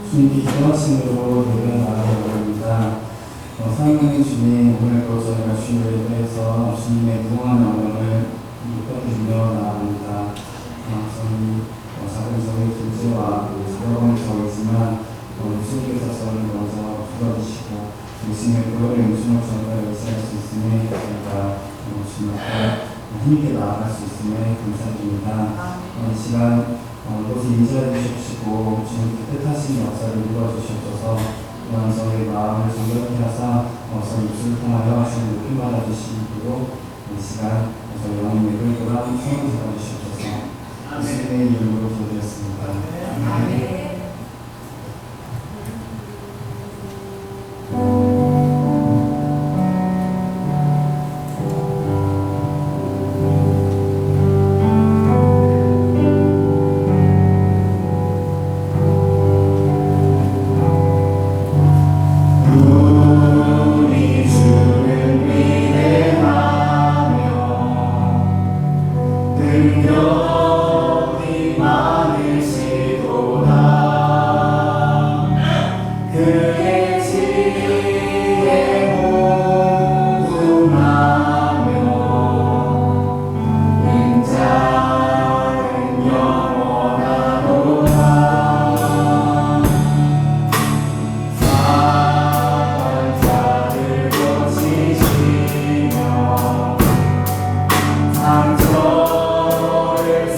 주님께 기도하심으로 예배 나가고 있습니다. 사랑하는 주님, 오늘도 저희가 주님을 위해서 주님의 무궁한 영광을 높여드리며 나아갑니다. 저희 작은 저희 교제와 작업은 저이지만 주님께서 저를 먼저 불러주시고 예수님의 그거를 음성을 저희가 의지할 수 있음에 저희가 주님 앞에 힘있게 나아갈 수 있음에 감사드립니다. 이 시간 이곳에 인지해 주십시고 주님께 뜻하신 역사를 이루어 주시옵소서. 또한 저희 마음을 정결케 하사 저희 입술을 통하여 주님 높임 받아 주시기로 이 시간 저희 영혼의 끌고라 소원 잡아 주시옵소서. 예수님의 이름으로 기도드렸습니다. 아멘. 상처를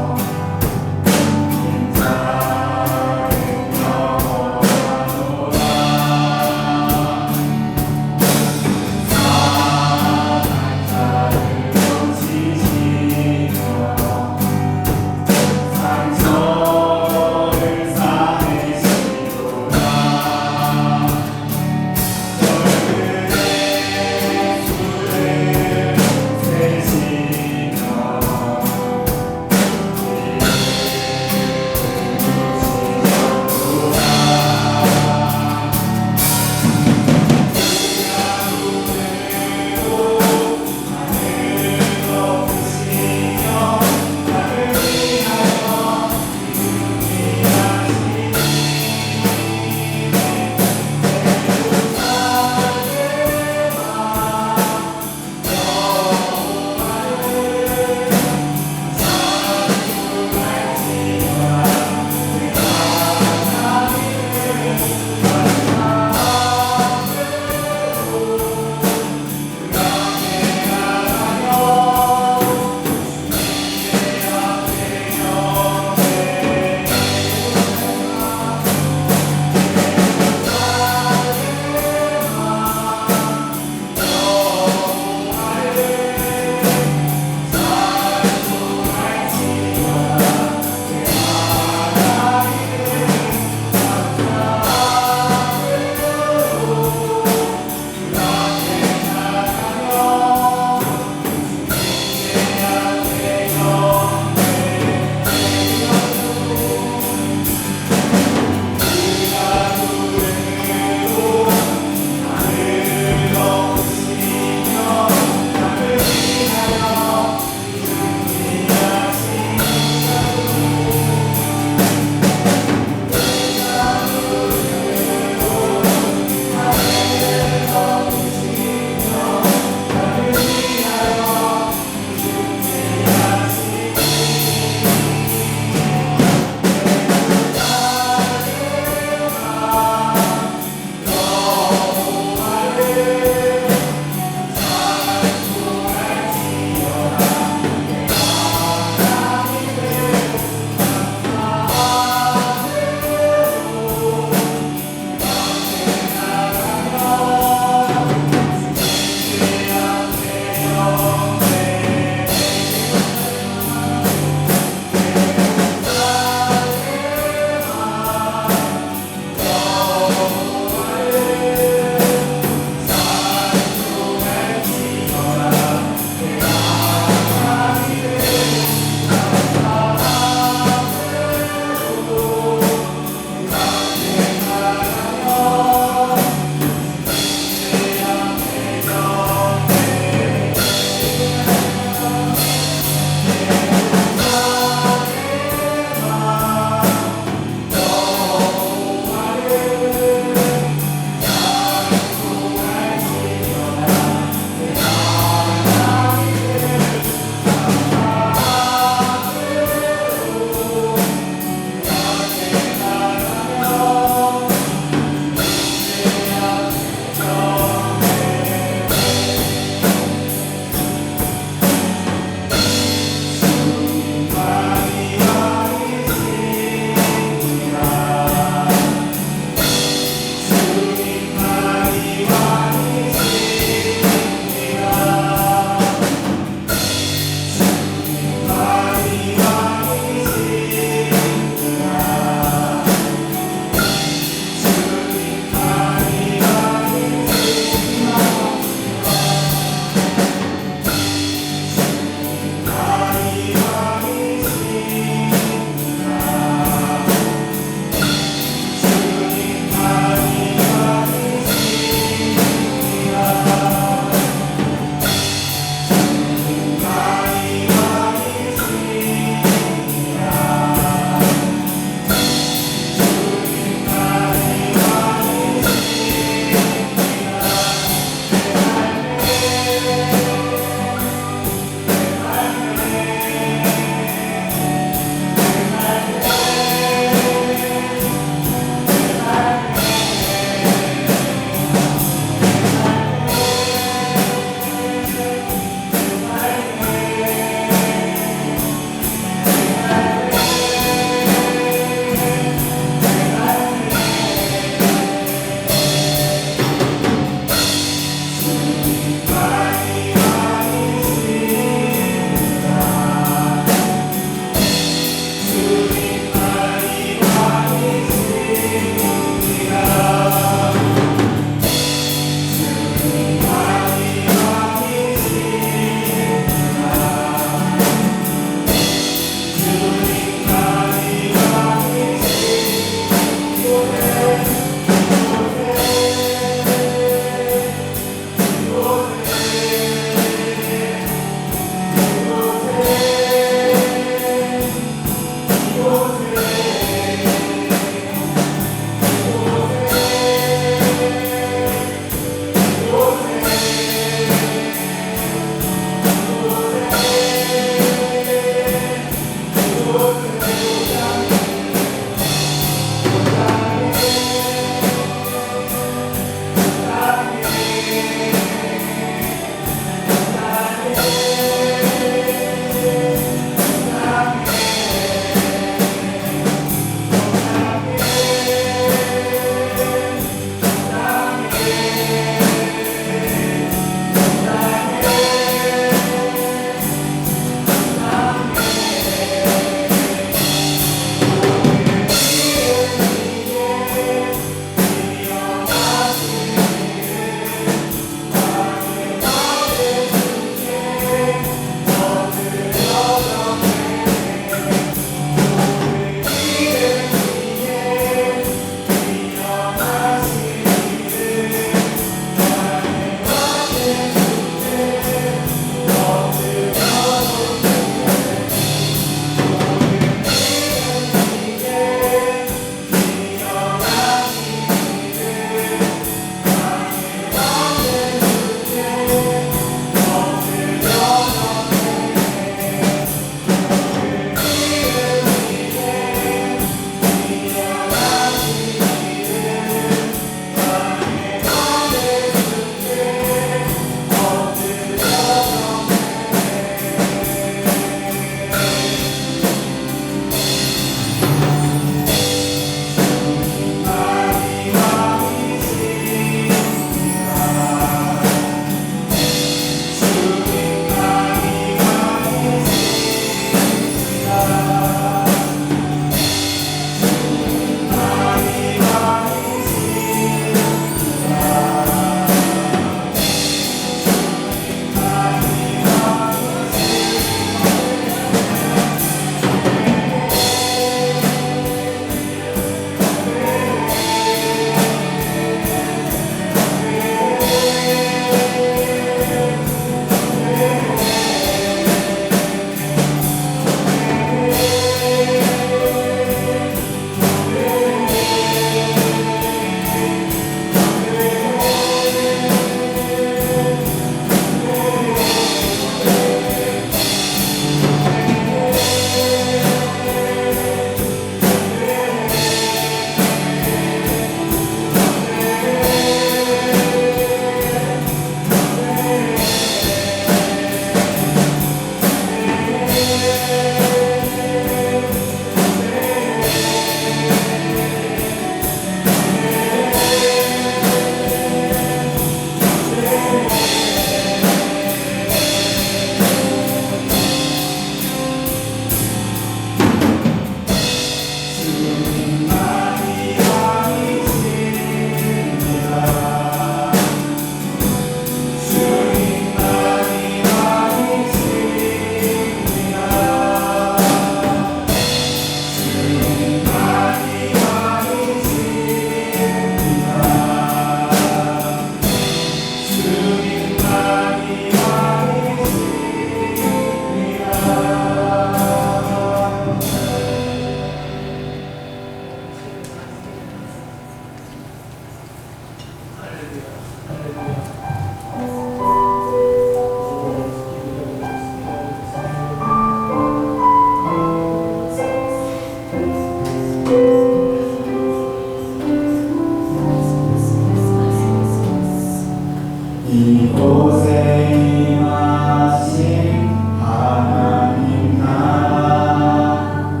이곳에 임하신 하나님 나라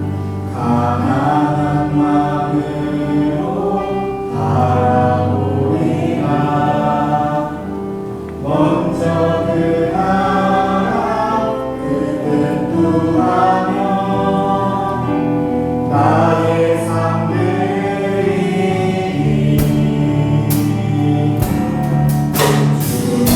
가난한 마음으로 바라보리라. 먼저 그 나라 그 뜻 구하며 나의 삶들이 주님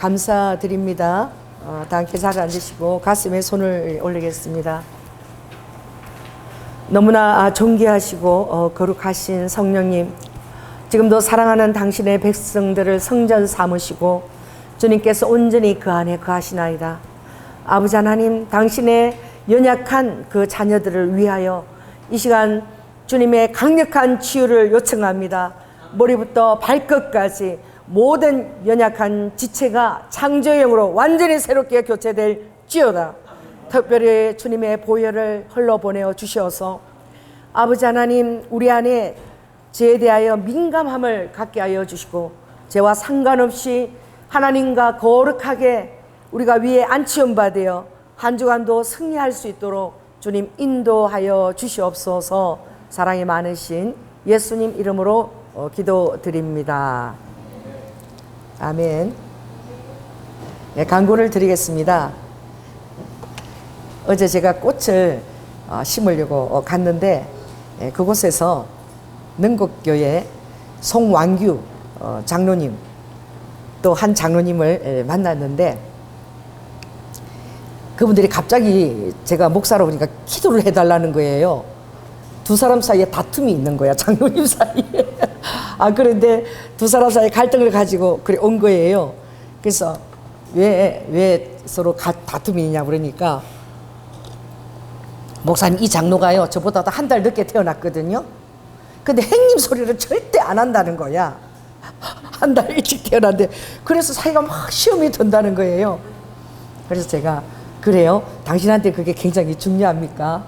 감사드립니다. 다 함께 자리에 앉으시고 가슴에 손을 올리겠습니다. 너무나 존귀하시고 거룩하신 성령님, 지금도 사랑하는 당신의 백성들을 성전 삼으시고 주님께서 온전히 그 안에 거하시나이다. 아버지 하나님, 당신의 연약한 그 자녀들을 위하여 이 시간 주님의 강력한 치유를 요청합니다. 머리부터 발끝까지 모든 연약한 지체가 창조형으로 완전히 새롭게 교체될지어다. 특별히 주님의 보혈을 흘러보내어 주셔서 아버지 하나님, 우리 안에 죄에 대하여 민감함을 갖게 하여 주시고 죄와 상관없이 하나님과 거룩하게 우리가 위에 안치움 받으어 한 주간도 승리할 수 있도록 주님 인도하여 주시옵소서. 사랑이 많으신 예수님 이름으로 기도드립니다. 아멘. 네, 광고를 드리겠습니다. 어제 제가 꽃을 심으려고 갔는데 그곳에서 능곡교회 송완규 장로님, 또 한 장로님을 만났는데 그분들이 갑자기 제가 목사로 보니까 기도를 해달라는 거예요. 두 사람 사이에 다툼이 있는 거야, 장로님 사이에. 그런데 두 사람 사이에 갈등을 가지고 그래 온 거예요. 그래서 왜 서로 다툼이 있냐 그러니까, 목사님, 이 장로가요 저보다 한 달 늦게 태어났거든요. 근데 행님 소리를 절대 안 한다는 거야. 한 달 일찍 태어났는데. 그래서 사이가 막 시험이 든다는 거예요. 그래서 제가, 그래요? 당신한테 그게 굉장히 중요합니까?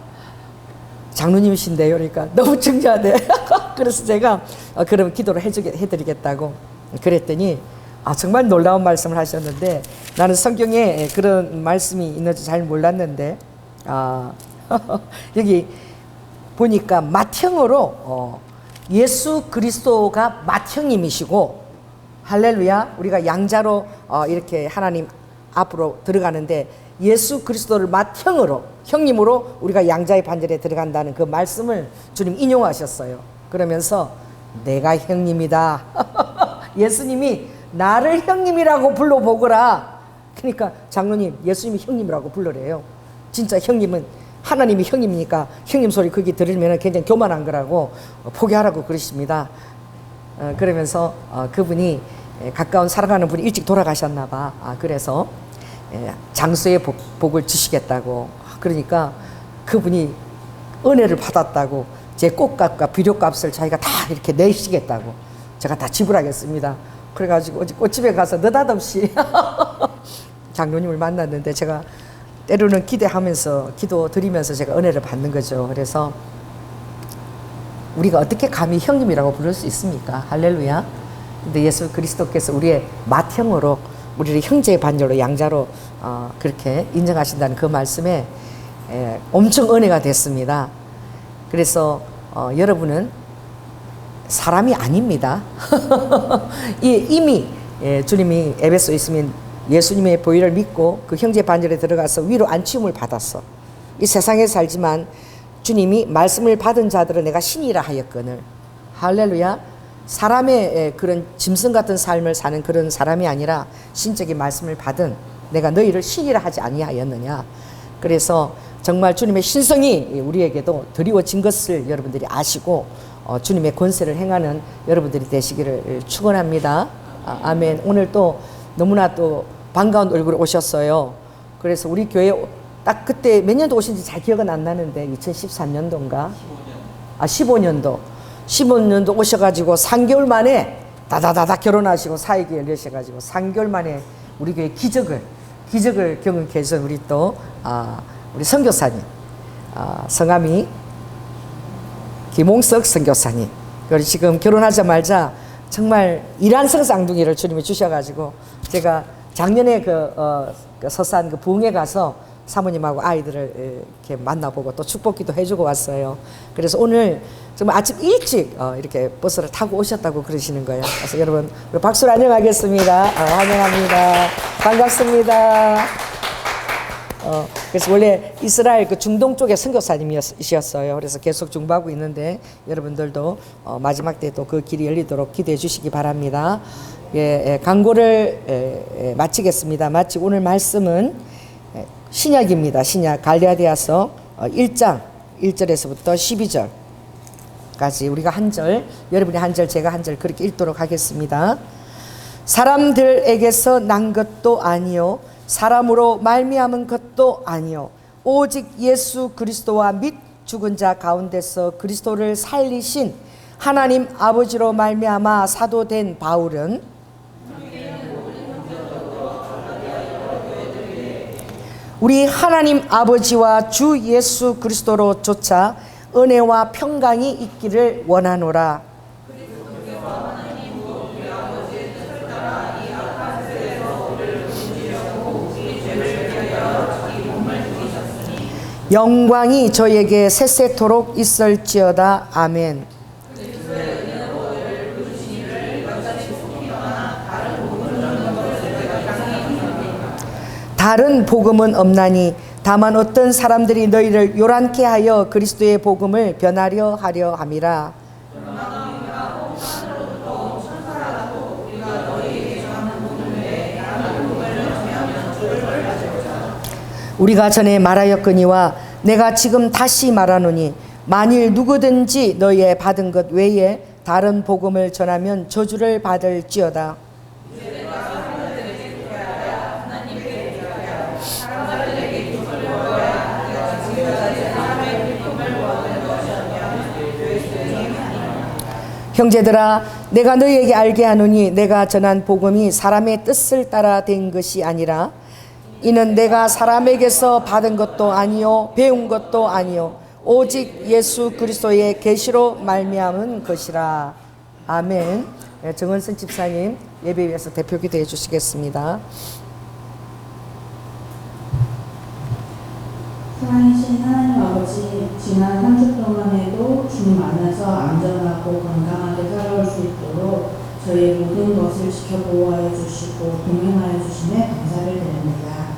장로님이신데요. 그러니까 너무 중요하네. 그래서 제가 그럼 기도를 해드리겠다고 그랬더니 정말 놀라운 말씀을 하셨는데, 나는 성경에 그런 말씀이 있는지 잘 몰랐는데 여기 보니까 맏형으로 예수 그리스도가 맏형님이시고, 할렐루야, 우리가 양자로 이렇게 하나님 앞으로 들어가는데 예수 그리스도를 맏형으로, 형님으로 우리가 양자의 반절에 들어간다는 그 말씀을 주님 인용하셨어요. 그러면서 내가 형님이다. 예수님이 나를 형님이라고 불러보거라. 그러니까 장로님, 예수님이 형님이라고 불러래요. 진짜 형님은, 하나님이 형님이니까 형님 소리 거기 들으면 굉장히 교만한 거라고 포기하라고 그러십니다. 그러면서 그분이 가까운 사랑하는 분이 일찍 돌아가셨나 봐. 그래서 장수의 복을 주시겠다고. 그러니까 그분이 은혜를 받았다고 제 꽃값과 비료값을 자기가 다 이렇게 내시겠다고 제가 다 지불하겠습니다. 그래가지고 어제 꽃집에 가서 느닷없이 장로님을 만났는데, 제가 때로는 기대하면서 기도 드리면서 제가 은혜를 받는 거죠. 그래서 우리가 어떻게 감히 형님이라고 부를 수 있습니까? 할렐루야. 근데 예수 그리스도께서 우리의 맏형으로, 우리를 형제의 반절로, 양자로 그렇게 인정하신다는 그 말씀에 엄청 은혜가 됐습니다. 그래서 여러분은 사람이 아닙니다. 이미 주님이 에베소에 있으면 예수님의 보혈을 믿고 그 형제 반절에 들어가서 위로 안치움을 받았어. 이 세상에 살지만 주님이 말씀을 받은 자들은 내가 신이라 하였거늘. 할렐루야. 사람의 그런 짐승 같은 삶을 사는 그런 사람이 아니라 신적인 말씀을 받은 내가 너희를 신이라 하지 아니하였느냐. 그래서 정말 주님의 신성이 우리에게도 드리워진 것을 여러분들이 아시고 주님의 권세를 행하는 여러분들이 되시기를 축원합니다. 아멘. 오늘 또 너무나 또 반가운 얼굴 오셨어요. 그래서 우리 교회 딱 그때 몇 년도 오신지 잘 기억은 안 나는데 2013년도인가? 15년도 오셔가지고 3개월 만에 다다다다 결혼하시고 사역이 열리셔가지고 3개월 만에 우리 교회 기적을 경험케 해서 우리 또 우리 선교사님, 성함이 김홍석 선교사님, 그리고 지금 결혼하자마자 정말 일한성 쌍둥이를 주님이 주셔가지고 제가 작년에 그 서산 그 부흥회 가서 사모님하고 아이들을 이렇게 만나보고 또 축복기도 해주고 왔어요. 그래서 오늘 정말 아침 일찍 이렇게 버스를 타고 오셨다고 그러시는 거예요. 그래서 여러분 우리 박수로 환영하겠습니다. 환영합니다. 반갑습니다. 그래서 원래 이스라엘 그 중동 쪽의 선교사님이셨어요. 그래서 계속 중보하고 있는데 여러분들도 마지막 때도 그 길이 열리도록 기도해 주시기 바랍니다. 광고를 마치겠습니다. 마치고 오늘 말씀은 신약입니다. 신약 갈라디아서 1장 1절에서부터 12절까지 우리가 한 절, 여러분이 한 절, 제가 한 절 그렇게 읽도록 하겠습니다. 사람들에게서 난 것도 아니요 사람으로 말미암은 것도 아니요 오직 예수 그리스도와 및 죽은 자 가운데서 그리스도를 살리신 하나님 아버지로 말미암아 사도된 바울은 우리 하나님 아버지와 주 예수 그리스도로 조차 은혜와 평강이 있기를 원하노라. 영광이 저에게 세세토록 있을지어다. 아멘. 다른 복음은 없나니 다만 어떤 사람들이 너희를 요란케 하여 그리스도의 복음을 변하려 하려 함이라. 우리가 전에 말하였거니와 내가 지금 다시 말하노니 만일 누구든지 너희의 받은 것 외에 다른 복음을 전하면 저주를 받을지어다. 형제들아 내가 너희에게 알게 하노니 내가 전한 복음이 사람의 뜻을 따라 된 것이 아니라 이는 내가 사람에게서 받은 것도 아니요 배운 것도 아니요 오직 예수 그리스도의 계시로 말미암은 것이라. 아멘. 정은선 집사님 예배위에서 대표 기도해 주시겠습니다. 사랑하신 하나님 아버지, 지난 한 주 동안에도 주님 안에서 안전하고 건강하게 살아올 수 있도록 저희 모든 것을 지켜보호하여 주시고 동행하여 주심에 감사를 드립니다.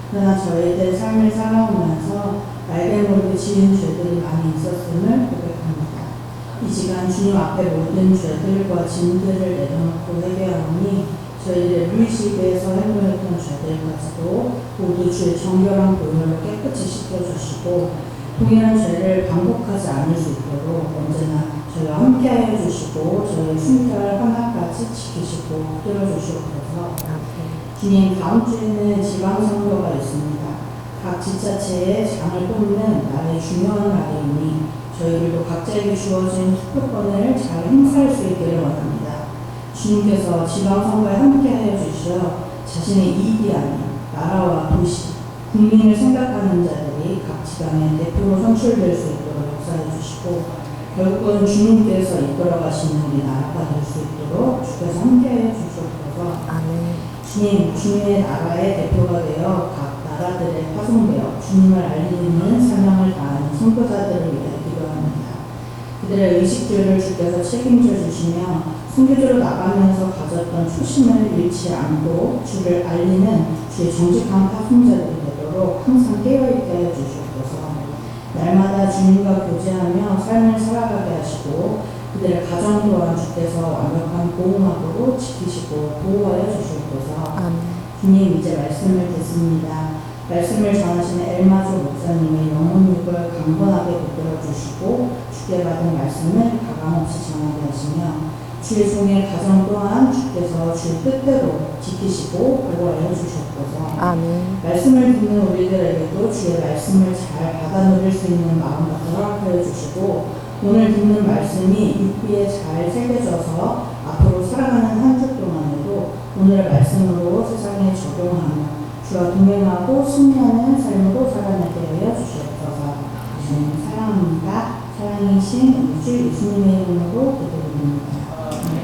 그러나 저희들 삶을 살아오면서 알게 모르게 지은 죄들이 많이 있었음을 고백합니다. 이 시간 주님 앞에 모든 죄들과 짐들을 내려놓고 회개하오니 저희를 무의식에서 행동했던 죄들까지도 모두 주의 정결한 보혈로 깨끗이 씻겨주시고 동일한 죄를 반복하지 않을 수 있도록 언제나 저희와 함께하여 주시고 저희의 순결 하나까지 지키시고 붙들어주시옵소서. 주님, 다음 주에는 지방선거가 있습니다. 각 지자체의 장을 뽑는 날의 중요한 날이니 저희들도 각자에게 주어진 투표권을 잘 행사할 수 있기를 원합니다. 주님께서 지방선거에 함께하여 주시어 자신의 이익이 아닌 나라와 도시, 국민을 생각하는 자들이 각 지방의 대표로 선출될 수 있도록 역사해 주시고 결국은 주님께서 이끌어 가시는 우리 나라가 될 수 있도록 주께서 함께해 주시옵소서. 아멘. 주님, 주님의 나라의 대표가 되어 각 나라들에 파송되어 주님을 알리는 사명을 다하는 선교사들을 위해 기도합니다. 그들의 의식주를 주께서 책임져 주시며 선교지로 나가면서 가졌던 초심을 잃지 않고 주를 알리는 주의 정직한 파송자들이 되도록 항상 깨어있게 하여 주시옵소서. 날마다 주님과 교제하며 삶을 살아가게 하시고 그들의 가정 또한 주께서 완벽한 보호막으로 지키시고 보호하여 주시옵소서. 주님, 이제 말씀을 듣습니다. 말씀을 전하시는 엘마조 목사님의 영혼육을 강건하게 붙들어 주시고 주께 받은 말씀을 가감없이 전하게 하시며 주의 종의 가정 또한 주께서 주의 뜻대로 지키시고 보호하여 주시옵소서. 아멘. 말씀을 듣는 우리들에게도 주의 말씀을 잘 받아 누릴 수 있는 마음을 허락하여 주시고 오늘 듣는 말씀이 육비에 잘 새겨져서 앞으로 살아가는 한 주 동안에도 오늘의 말씀으로 세상에 적용하며 주와 동행하고 승리하는 삶으로 살아내게 하여 주시옵소서. 사랑합니다. 사랑이신 우리 주 예수님의 이름으로 기도드립니다.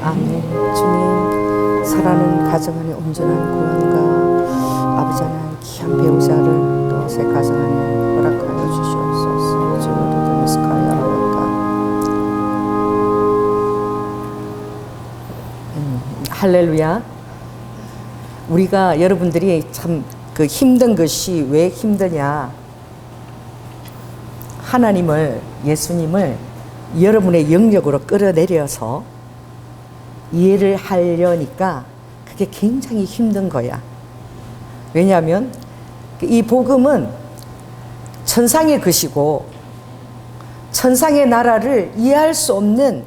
아멘. 주님, 사랑하는 가정 안에 온전한 구원과 아버지 하나님 귀한 배우자를 또 새 가정 안에 허락하여 주시옵소서. 주님도 미스카야라니까. 할렐루야. 우리가 여러분들이 참 그 힘든 것이 왜 힘드냐? 하나님을, 예수님을 여러분의 영역으로 끌어내려서 이해를 하려니까 그게 굉장히 힘든 거야. 왜냐하면 이 복음은 천상의 것이고 천상의 나라를 이해할 수 없는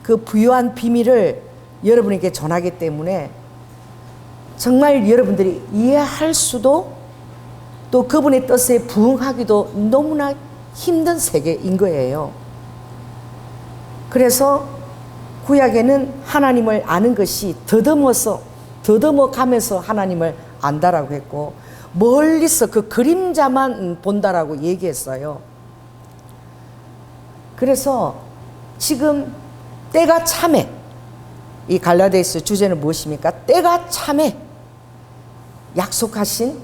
그 부유한 비밀을 여러분에게 전하기 때문에 정말 여러분들이 이해할 수도 또 그분의 뜻에 부응하기도 너무나 힘든 세계인 거예요. 그래서 구약에는 하나님을 아는 것이 더듬어 가면서 하나님을 안다라고 했고 멀리서 그 그림자만 본다라고 얘기했어요. 그래서 지금 때가 참해. 이 갈라디아서 주제는 무엇입니까? 때가 참해. 약속하신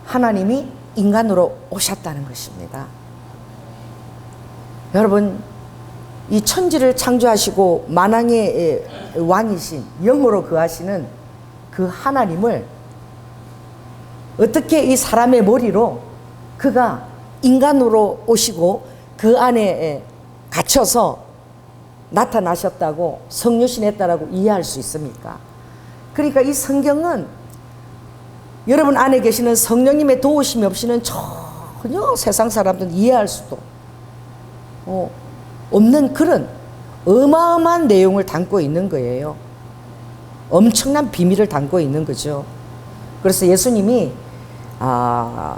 하나님이 인간으로 오셨다는 것입니다. 여러분, 이 천지를 창조하시고 만왕의 왕이신 영으로 거하시는 그 하나님을 어떻게 이 사람의 머리로 그가 인간으로 오시고 그 안에 갇혀서 나타나셨다고 성육신했다라고 이해할 수 있습니까? 그러니까 이 성경은 여러분 안에 계시는 성령님의 도우심이 없이는 전혀 세상 사람들은 이해할 수도 없는 그런 어마어마한 내용을 담고 있는 거예요. 엄청난 비밀을 담고 있는 거죠. 그래서 예수님이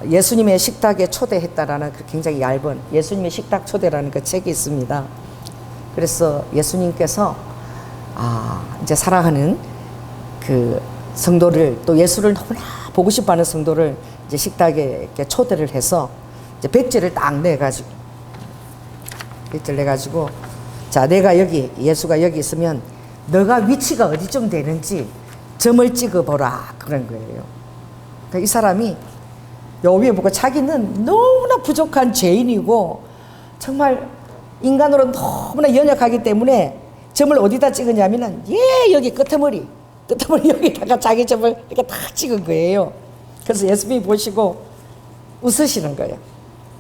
예수님의 식탁에 초대했다라는 그 굉장히 얇은 예수님의 식탁 초대라는 그 책이 있습니다. 그래서 예수님께서 이제 사랑하는 그 성도를 또 예수를 너무나 보고 싶어하는 성도를 이제 식탁에 이렇게 초대를 해서 이제 백지를 딱 내가지고 자, 내가 여기 예수가 여기 있으면 너가 위치가 어디쯤 되는지 점을 찍어보라 그런 거예요. 그러니까 이 사람이 요 위에 보고 자기는 너무나 부족한 죄인이고 정말 인간으로 너무나 연약하기 때문에 점을 어디다 찍었냐면은 여기 끄트머리 여기다가 자기 점을 이렇게 다 찍은 거예요. 그래서 예수님이 보시고 웃으시는 거예요.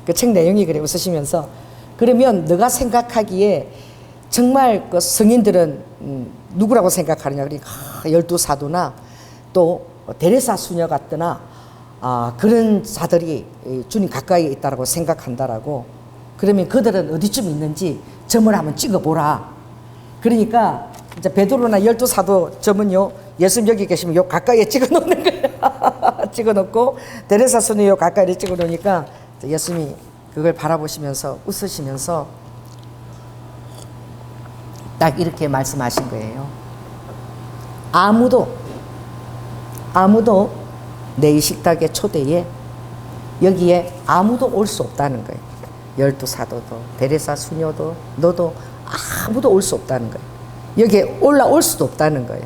그 책 내용이 그래. 웃으시면서 그러면 너가 생각하기에 정말 그 성인들은 누구라고 생각하느냐? 그러니까 12사도나 또 데레사 수녀 같거나 그런 자들이 주님 가까이 있다라고 생각한다라고. 그러면 그들은 어디쯤 있는지 점을 한번 찍어보라. 그러니까 이제 베드로나 12사도 점은요, 예수님 여기 계시면 요 가까이에 찍어놓는 거예요. 찍어놓고 데레사 수녀 요 가까이에 찍어놓으니까 예수님이 그걸 바라보시면서 웃으시면서 딱 이렇게 말씀하신 거예요. 아무도 내 이 식탁의 초대에 여기에 아무도 올 수 없다는 거예요. 12사도도 데레사 수녀도 너도 아무도 올 수 없다는 거예요. 여기에 올라올 수도 없다는 거예요.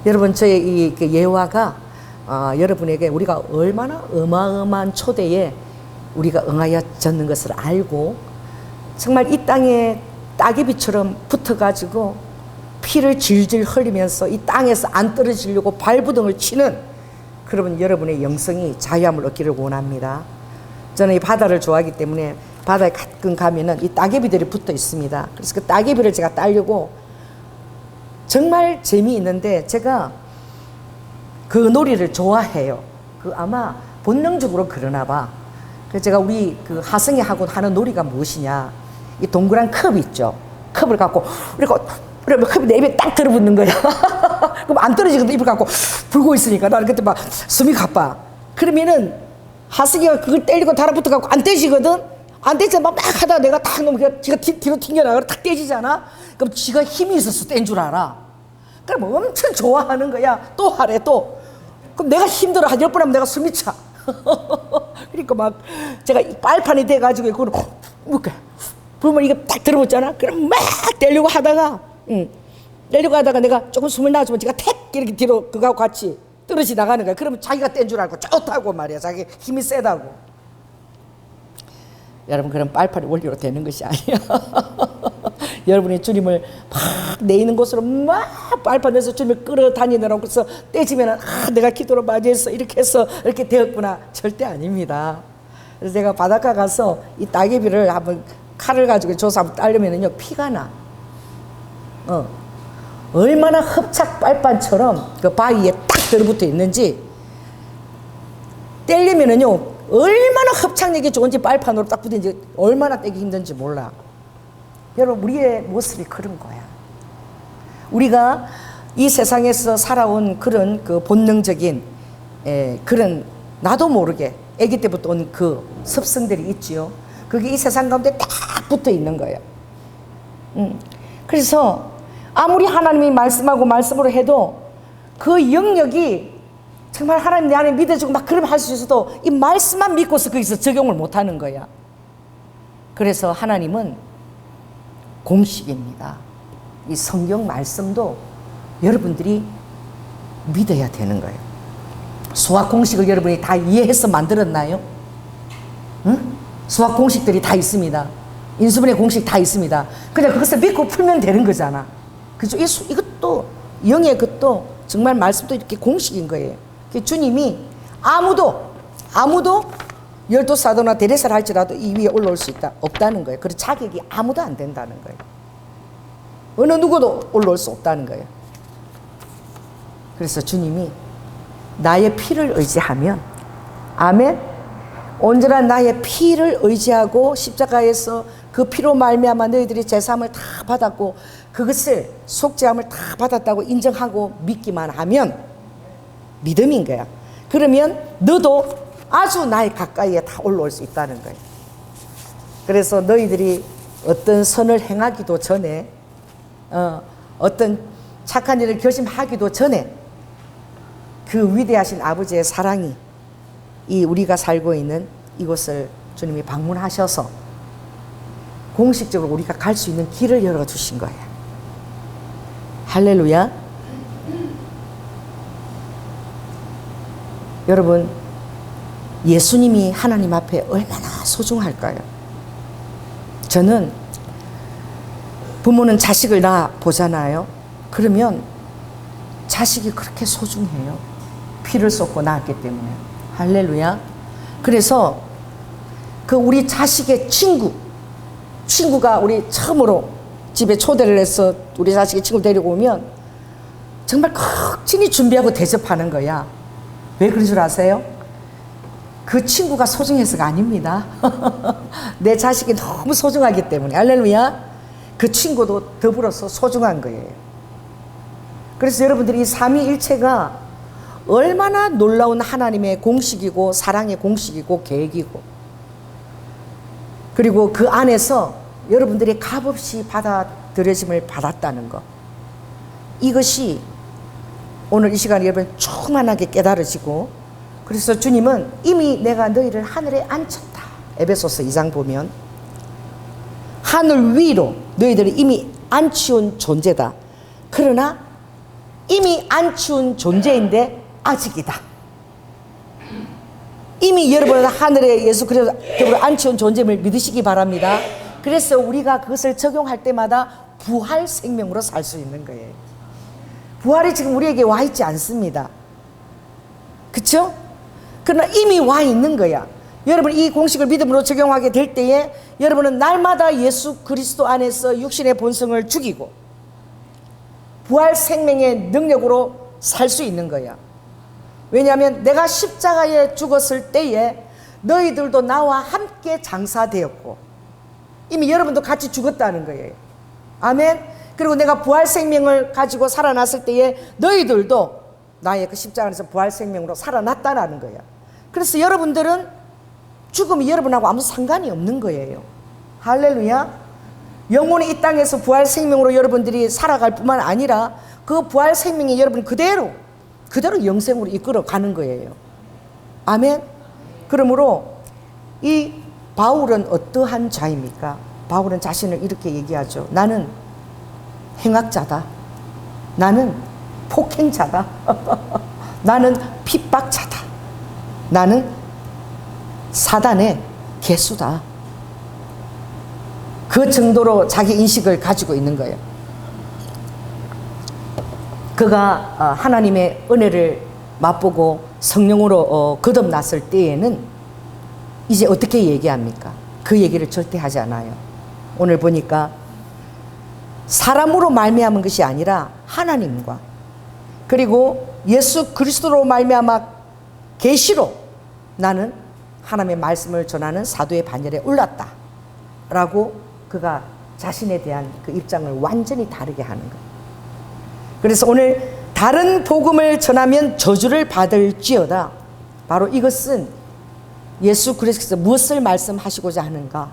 여러분, 저의 이 예화가 여러분에게 우리가 얼마나 어마어마한 초대에 우리가 응하여졌는 것을 알고 정말 이 땅에 따개비처럼 붙어가지고 피를 질질 흘리면서 이 땅에서 안 떨어지려고 발부둥을 치는 그러면 여러분의 영성이 자유함을 얻기를 원합니다. 저는 이 바다를 좋아하기 때문에 바다에 가끔 가면은 이 따개비들이 붙어 있습니다. 그래서 그 따개비를 제가 따려고 정말 재미있는데 제가 그 놀이를 좋아해요. 그 아마 본능적으로 그러나 봐. 그래서 제가 우리 그 하성이 하고 하는 놀이가 무엇이냐. 이 동그란 컵 있죠. 컵을 갖고 그러면 컵이 내 입에 딱 들어붙는 거야. 그럼 안 떨어지거든. 입을 갖고 불고 있으니까 나는 그때 막 숨이 가빠. 그러면은 하승이가 그걸 때리고 달아붙어 갖고 안 떼지거든. 안 떼지 막 하다가 내가 탁 놓으면 지가 뒤로 튕겨나가 탁 떼지잖아. 그럼 지가 힘이 있어서 뗀 줄 알아. 그럼 엄청 좋아하는 거야. 또 하래 또. 그럼 내가 힘들어 한 10번 하면 내가 숨이 차. 그러니까 막 제가 빨판이 돼가지고 그걸 이렇게 불면 이게 딱 들어붙잖아. 그럼 막 떼려고 하다가 내가 조금 숨을 나주면 제가 택 이렇게 뒤로 그거하고 같이 떨어지 나가는 거야. 그러면 자기가 뗀 줄 알고 좋다고 말이야. 자기 힘이 세다고. 여러분, 그런 빨판이 원리로 되는 것이 아니야. 여러분이 주님을 막 내있는 곳으로 막 발판에서 주님을 끌어다니느라고 그래서 떼지면 내가 기도로 맞이해서 이렇게 해서 이렇게 되었구나. 절대 아닙니다. 그래서 제가 바닷가 가서 이 따개비를 한번 칼을 가지고 줘서 한번 따르면은요 피가 나. 얼마나 흡착 빨판처럼 그 바위에 딱 들어붙어 있는지 떼려면은요 얼마나 흡착력이 좋은지 빨판으로 딱 붙은지 얼마나 떼기 힘든지 몰라. 여러분 우리의 모습이 그런 거야. 우리가 이 세상에서 살아온 그런 그 본능적인 그런 나도 모르게 아기 때부터 온 그 습성들이 있지요. 그게 이 세상 가운데 딱 붙어 있는 거예요. 그래서 아무리 하나님이 말씀하고 말씀으로 해도 그 영역이 정말 하나님 내 안에 믿어주고 막 그러면 할 수 있어도 이 말씀만 믿고서 거기서 적용을 못하는 거야. 그래서 하나님은 공식입니다. 이 성경 말씀도 여러분들이 믿어야 되는 거예요. 수학 공식을 여러분이 다 이해해서 만들었나요? 응? 수학 공식들이 다 있습니다. 인수분해 공식 다 있습니다. 그냥 그것을 믿고 풀면 되는 거잖아. 그죠? 이것도 영의 것도 정말 말씀도 이렇게 공식인 거예요. 주님이 아무도 12사도나 대례사를 할지라도 이 위에 올라올 수 없다는 거예요. 그래서 자격이 아무도 안 된다는 거예요. 어느 누구도 올라올 수 없다는 거예요. 그래서 주님이 나의 피를 의지하면, 아멘, 온전한 나의 피를 의지하고 십자가에서 그 피로 말미암아 너희들이 제사함을 다 받았고 그것을 속죄함을 다 받았다고 인정하고 믿기만 하면 믿음인 거야. 그러면 너도 아주 나의 가까이에 다 올라올 수 있다는 거예요. 그래서 너희들이 어떤 선을 행하기도 전에 어떤 착한 일을 결심하기도 전에 그 위대하신 아버지의 사랑이 이 우리가 살고 있는 이곳을 주님이 방문하셔서 공식적으로 우리가 갈 수 있는 길을 열어주신 거예요. 할렐루야. 여러분, 예수님이 하나님 앞에 얼마나 소중할까요? 저는 부모는 자식을 낳아 보잖아요. 그러면 자식이 그렇게 소중해요. 피를 쏟고 낳았기 때문에. 할렐루야. 그래서 그 우리 자식의 친구가 우리 처음으로 집에 초대를 해서 우리 자식의 친구를 데리고 오면 정말 극진히 준비하고 대접하는 거야. 왜 그런 줄 아세요? 그 친구가 소중해서가 아닙니다. 내 자식이 너무 소중하기 때문에. 할렐루야. 그 친구도 더불어서 소중한 거예요. 그래서 여러분들이 이 삼위일체가 얼마나 놀라운 하나님의 공식이고 사랑의 공식이고 계획이고, 그리고 그 안에서 여러분들이 값없이 받아들여짐을 받았다는 것, 이것이 오늘 이 시간에 여러분 충만하게 깨달으시고, 그래서 주님은 이미 내가 너희를 하늘에 앉혔다. 에베소서 2장 보면 하늘 위로 너희들이 이미 앉히운 존재다. 그러나 이미 앉히운 존재인데 아직이다. 이미 여러분은 하늘에 예수 그리스도로 앉히운 존재임을 믿으시기 바랍니다. 그래서 우리가 그것을 적용할 때마다 부활 생명으로 살 수 있는 거예요. 부활이 지금 우리에게 와 있지 않습니다. 그렇죠? 그러나 이미 와 있는 거야. 여러분 이 공식을 믿음으로 적용하게 될 때에 여러분은 날마다 예수 그리스도 안에서 육신의 본성을 죽이고 부활 생명의 능력으로 살 수 있는 거야. 왜냐하면 내가 십자가에 죽었을 때에 너희들도 나와 함께 장사되었고 이미 여러분도 같이 죽었다는 거예요. 아멘. 그리고 내가 부활 생명을 가지고 살아났을 때에 너희들도 나의 그 십자가 안에서 부활 생명으로 살아났다는 거야. 그래서 여러분들은 죽음이 여러분하고 아무 상관이 없는 거예요. 할렐루야. 영원히 이 땅에서 부활 생명으로 여러분들이 살아갈 뿐만 아니라 그 부활 생명이 여러분 그대로 영생으로 이끌어 가는 거예요. 아멘. 그러므로 이 바울은 어떠한 자입니까? 바울은 자신을 이렇게 얘기하죠. 나는 행악자다. 나는 폭행자다. 나는 핍박자다. 나는 사단의 개수다. 그 정도로 자기 인식을 가지고 있는 거예요. 그가 하나님의 은혜를 맛보고 성령으로 거듭났을 때에는 이제 어떻게 얘기합니까? 그 얘기를 절대 하지 않아요. 오늘 보니까 사람으로 말미암은 것이 아니라 하나님과 그리고 예수 그리스도로 말미암아 계시로 나는 하나님의 말씀을 전하는 사도의 반열에 올랐다 라고 그가 자신에 대한 그 입장을 완전히 다르게 하는 거예요. 그래서 오늘 다른 복음을 전하면 저주를 받을지어다. 바로 이것은 예수 그리스도께서 무엇을 말씀하시고자 하는가?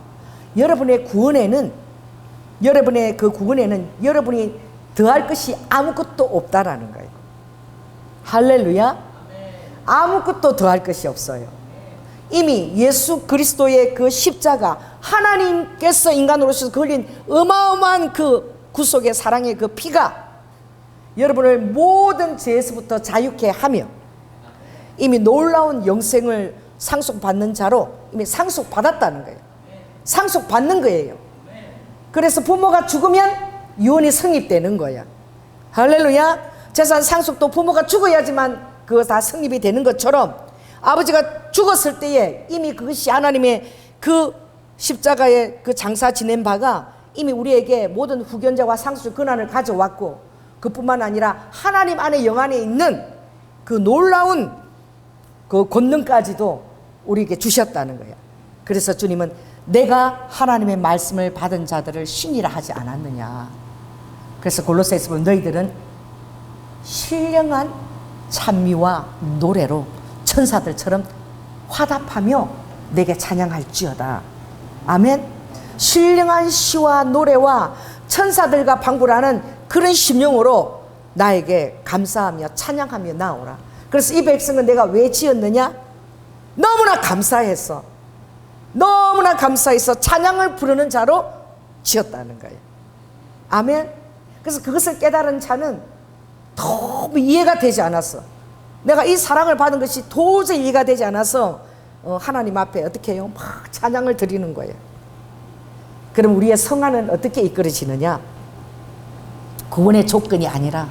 여러분의 구원에는 여러분의 그 구원에는 여러분이 더할 것이 아무것도 없다라는 거예요. 할렐루야. 아무것도 더할 것이 없어요. 이미 예수 그리스도의 그 십자가 하나님께서 인간으로서 걸린 어마어마한 그 구속의 사랑의 그 피가 여러분을 모든 죄에서부터 자유케 하며 이미 놀라운 영생을 상속받는 자로 이미 상속받았다는 거예요. 상속받는 거예요. 그래서 부모가 죽으면 유언이 성립되는 거야. 할렐루야. 재산 상속도 부모가 죽어야지만 그거 다 성립이 되는 것처럼 아버지가 죽었을 때에 이미 그것이 하나님의 그 십자가의 그 장사 지낸 바가 이미 우리에게 모든 후견자와 상속의 권한을 가져왔고 그뿐만 아니라 하나님 안에 영 안에 있는 그 놀라운 그 권능까지도 우리에게 주셨다는 거야. 그래서 주님은 내가 하나님의 말씀을 받은 자들을 신이라 하지 않았느냐. 그래서 골로새에서 보면 너희들은 신령한 찬미와 노래로 천사들처럼 화답하며 내게 찬양할지어다. 아멘. 신령한 시와 노래와 천사들과 방불하는 그런 심령으로 나에게 감사하며 찬양하며 나오라. 그래서 이 백성은 내가 왜 지었느냐? 너무나 감사해서 너무나 감사해서 찬양을 부르는 자로 지었다는 거예요. 아멘. 그래서 그것을 깨달은 자는 너무 이해가 되지 않았어. 내가 이 사랑을 받은 것이 도저히 이해가 되지 않아서 하나님 앞에 어떻게 해요? 막 찬양을 드리는 거예요. 그럼 우리의 성화는 어떻게 이끌어지느냐? 구원의 조건이 아니라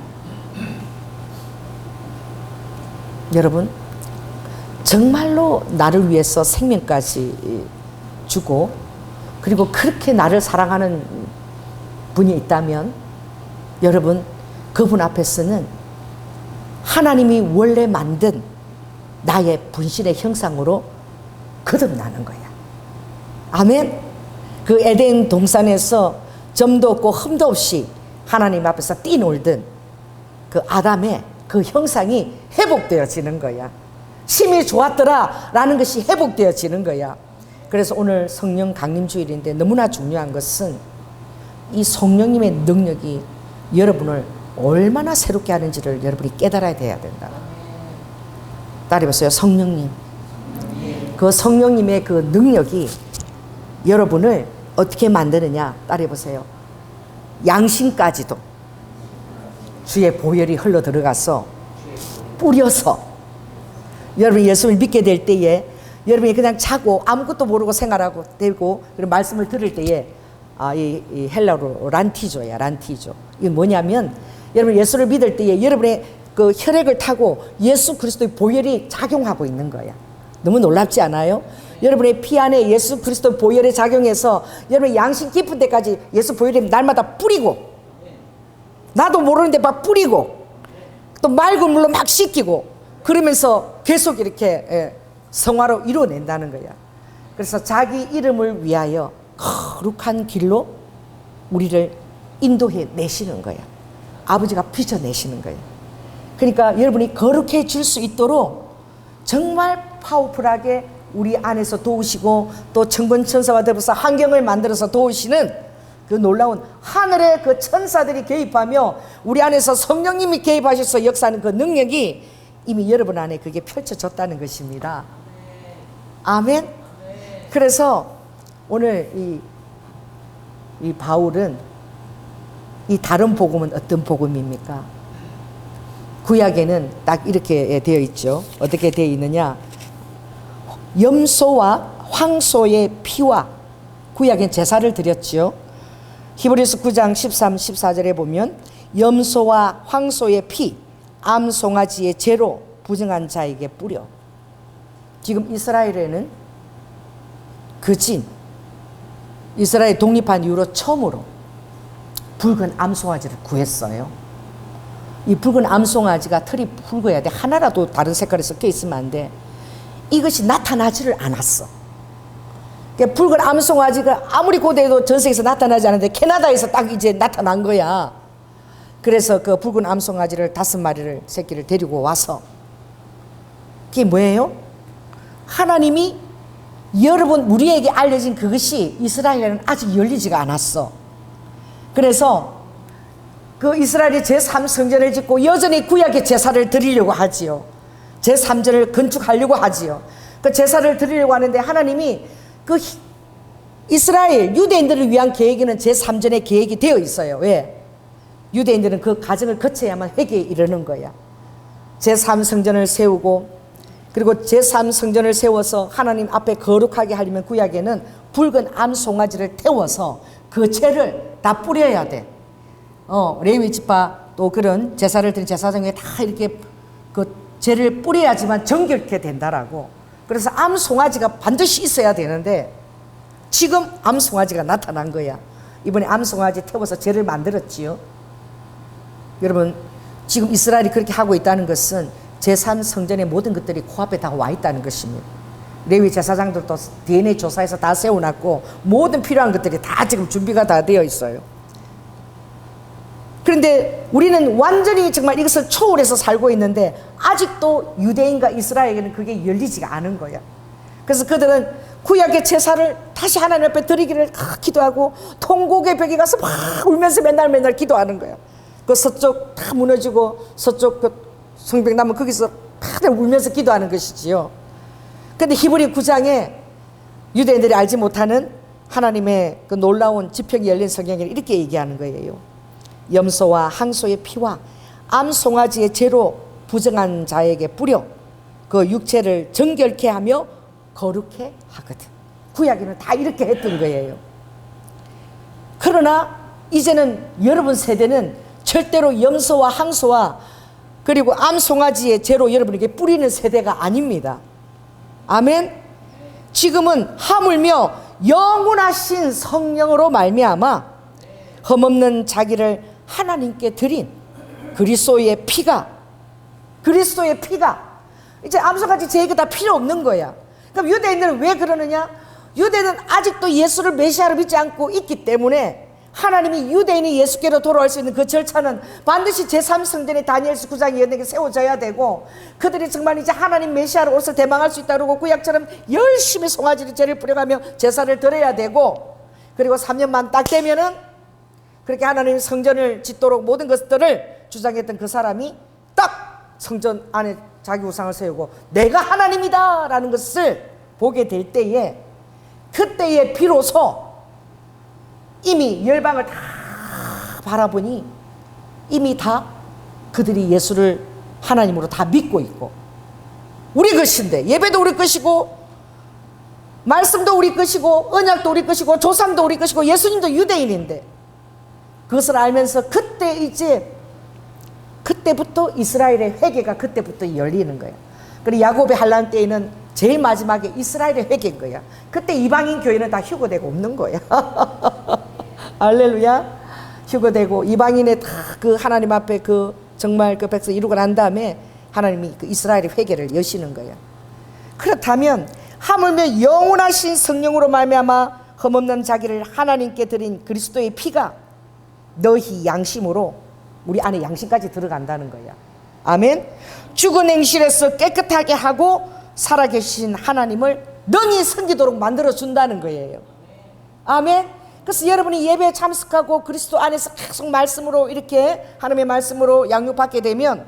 여러분 정말로 나를 위해서 생명까지 주고 그리고 그렇게 나를 사랑하는 분이 있다면 여러분 그분 앞에서는 하나님이 원래 만든 나의 분신의 형상으로 거듭나는 거야. 아멘. 그 에덴 동산에서 점도 없고 흠도 없이 하나님 앞에서 뛰놀던 그 아담의 그 형상이 회복되어지는 거야. 심히 좋았더라 라는 것이 회복되어지는 거야. 그래서 오늘 성령 강림주일인데 너무나 중요한 것은 이 성령님의 능력이 여러분을 얼마나 새롭게 하는지를 여러분이 깨달아야 돼야 된다. 따라해보세요. 성령님. 그 성령님의 그 능력이 여러분을 어떻게 만드느냐. 따라해보세요. 양심까지도 주의 보혈이 흘러 들어가서 뿌려서 여러분이 예수를 믿게 될 때에 여러분이 그냥 자고 아무것도 모르고 생활하고 되고 그리고 말씀을 들을 때에 이 헬라어로 란티조야. 란티조. 이게 뭐냐면 여러분 예수를 믿을 때에 여러분의 그 혈액을 타고 예수 그리스도의 보혈이 작용하고 있는 거야. 너무 놀랍지 않아요? 여러분의 피 안에 예수 그리스도의 보혈이 작용해서 여러분의 양심 깊은 데까지 예수 보혈이 날마다 뿌리고 나도 모르는데 막 뿌리고 또 맑은 물로 막 씻기고 그러면서 계속 이렇게 성화로 이뤄낸다는 거야. 그래서 자기 이름을 위하여 거룩한 길로 우리를 인도해 내시는 거야. 아버지가 빚어내시는 거예요. 그러니까 여러분이 거룩해질 수 있도록 정말 파워풀하게 우리 안에서 도우시고 또 천군천사와 더불어서 환경을 만들어서 도우시는 그 놀라운 하늘의 그 천사들이 개입하며 우리 안에서 성령님이 개입하셔서 역사하는 그 능력이 이미 여러분 안에 그게 펼쳐졌다는 것입니다. 아멘. 그래서 오늘 이 바울은 이 다른 복음은 어떤 복음입니까? 구약에는 딱 이렇게 되어 있죠. 어떻게 되어 있느냐? 염소와 황소의 피와 구약엔 제사를 드렸지요. 히브리서 9장 13, 14절에 보면 염소와 황소의 피, 암송아지의 죄로 부정한 자에게 뿌려. 지금 이스라엘에는 그 진, 이스라엘 독립한 이후로 처음으로 붉은 암송아지를 구했어요. 이 붉은 암송아지가 털이 붉어야 돼. 하나라도 다른 색깔이 섞여 있으면 안 돼. 이것이 나타나지를 않았어. 그러니까 붉은 암송아지가 아무리 고대해도 전 세계에서 나타나지 않는데 캐나다에서 딱 이제 나타난 거야. 그래서 그 붉은 암송아지를 5마리를 새끼를 데리고 와서, 그게 뭐예요? 하나님이 여러분 우리에게 알려진 그것이 이스라엘에는 아직 열리지가 않았어. 그래서 그 이스라엘이 제3성전을 짓고 여전히 구약의 제사를 드리려고 하지요. 제3전을 건축하려고 하지요. 그 제사를 드리려고 하는데 하나님이 그 이스라엘 유대인들을 위한 계획에는 제3전의 계획이 되어 있어요. 왜? 유대인들은 그 과정을 거쳐야만 회개에 이르는 거야. 제3성전을 세우고, 그리고 제3성전을 세워서 하나님 앞에 거룩하게 하려면 구약에는 붉은 암송아지를 태워서 그 죄를 다 뿌려야 돼. 레위 지파 또 그런 제사를 드린 제사장에 다 이렇게 그 죄를 뿌려야지만 정결케 된다라고. 그래서 암송아지가 반드시 있어야 되는데 지금 암송아지가 나타난 거야. 이번에 암송아지 태워서 죄를 만들었지요. 여러분, 지금 이스라엘이 그렇게 하고 있다는 것은 제3성전의 모든 것들이 코앞에 다 와 있다는 것입니다. 레위 제사장들도 DNA 조사해서 다 세워놨고 모든 필요한 것들이 다 지금 준비가 다 되어 있어요. 그런데 우리는 완전히 정말 이것을 초월해서 살고 있는데 아직도 유대인과 이스라엘에게는 그게 열리지가 않은 거야. 그래서 그들은 구약의 제사를 다시 하나님 앞에 드리기를 기도하고 통곡의 벽에 가서 막 울면서 맨날 기도하는 거야. 그 서쪽 다 무너지고 서쪽 그 성벽 나면 거기서 다들 울면서 기도하는 것이지요. 그런데 히브리 9장에 유대인들이 알지 못하는 하나님의 그 놀라운 지평이 열린 성경에 이렇게 얘기하는 거예요. 염소와 항소의 피와 암송아지의 죄로 부정한 자에게 뿌려 그 육체를 정결케 하며 거룩해 하거든. 구약에는 다 이렇게 했던 거예요. 그러나 이제는 여러분 세대는 절대로 염소와 항소와 그리고 암송아지의 죄로 여러분에게 뿌리는 세대가 아닙니다. 아멘. 지금은 하물며 영원하신 성령으로 말미암아 흠없는 자기를 하나님께 드린 그리스도의 피가 이제 암송아지 죄가 다 필요 없는 거야. 그럼 유대인들은 왜 그러느냐? 유대인은 아직도 예수를 메시아로 믿지 않고 있기 때문에 하나님이 유대인이 예수께로 돌아올 수 있는 그 절차는 반드시 제3성전에 다니엘서 9장에 연대게 세워져야 되고, 그들이 정말 이제 하나님 메시아로 옷을 대망할 수 있다고 그러고 구약처럼 열심히 송아지를 죄를 뿌려가며 제사를 드려야 되고, 그리고 3년만 딱 되면은 그렇게 하나님 성전을 짓도록 모든 것들을 주장했던 그 사람이 딱 성전 안에 자기 우상을 세우고 내가 하나님이다 라는 것을 보게 될 때에, 그때에 비로소 이미 열방을 다 바라보니 이미 다 그들이 예수를 하나님으로 다 믿고 있고, 우리 것인데 예배도 우리 것이고 말씀도 우리 것이고 언약도 우리 것이고 조상도 우리 것이고 예수님도 유대인인데, 그것을 알면서 그때부터 이스라엘의 회개가 그때부터 열리는 거예요. 그리고 야곱의 환란 때에는 제일 마지막에 이스라엘의 회개인 거야. 그때 이방인 교회는 다 휴거되고 없는 거야. 할렐루야. 휴거되고 이방인의 다 그 하나님 앞에 그 정말 그 백성 이루고 난 다음에 하나님이 그 이스라엘의 회개를 여시는 거야. 그렇다면 하물며 영원하신 성령으로 말미암아 흠없는 자기를 하나님께 드린 그리스도의 피가 너희 양심으로, 우리 안에 양심까지 들어간다는 거야. 아멘. 죽은 행실에서 깨끗하게 하고 살아계신 하나님을 능히 섬기도록 만들어준다는 거예요. 아멘. 그래서 여러분이 예배에 참석하고 그리스도 안에서 계속 말씀으로 이렇게 하나님의 말씀으로 양육받게 되면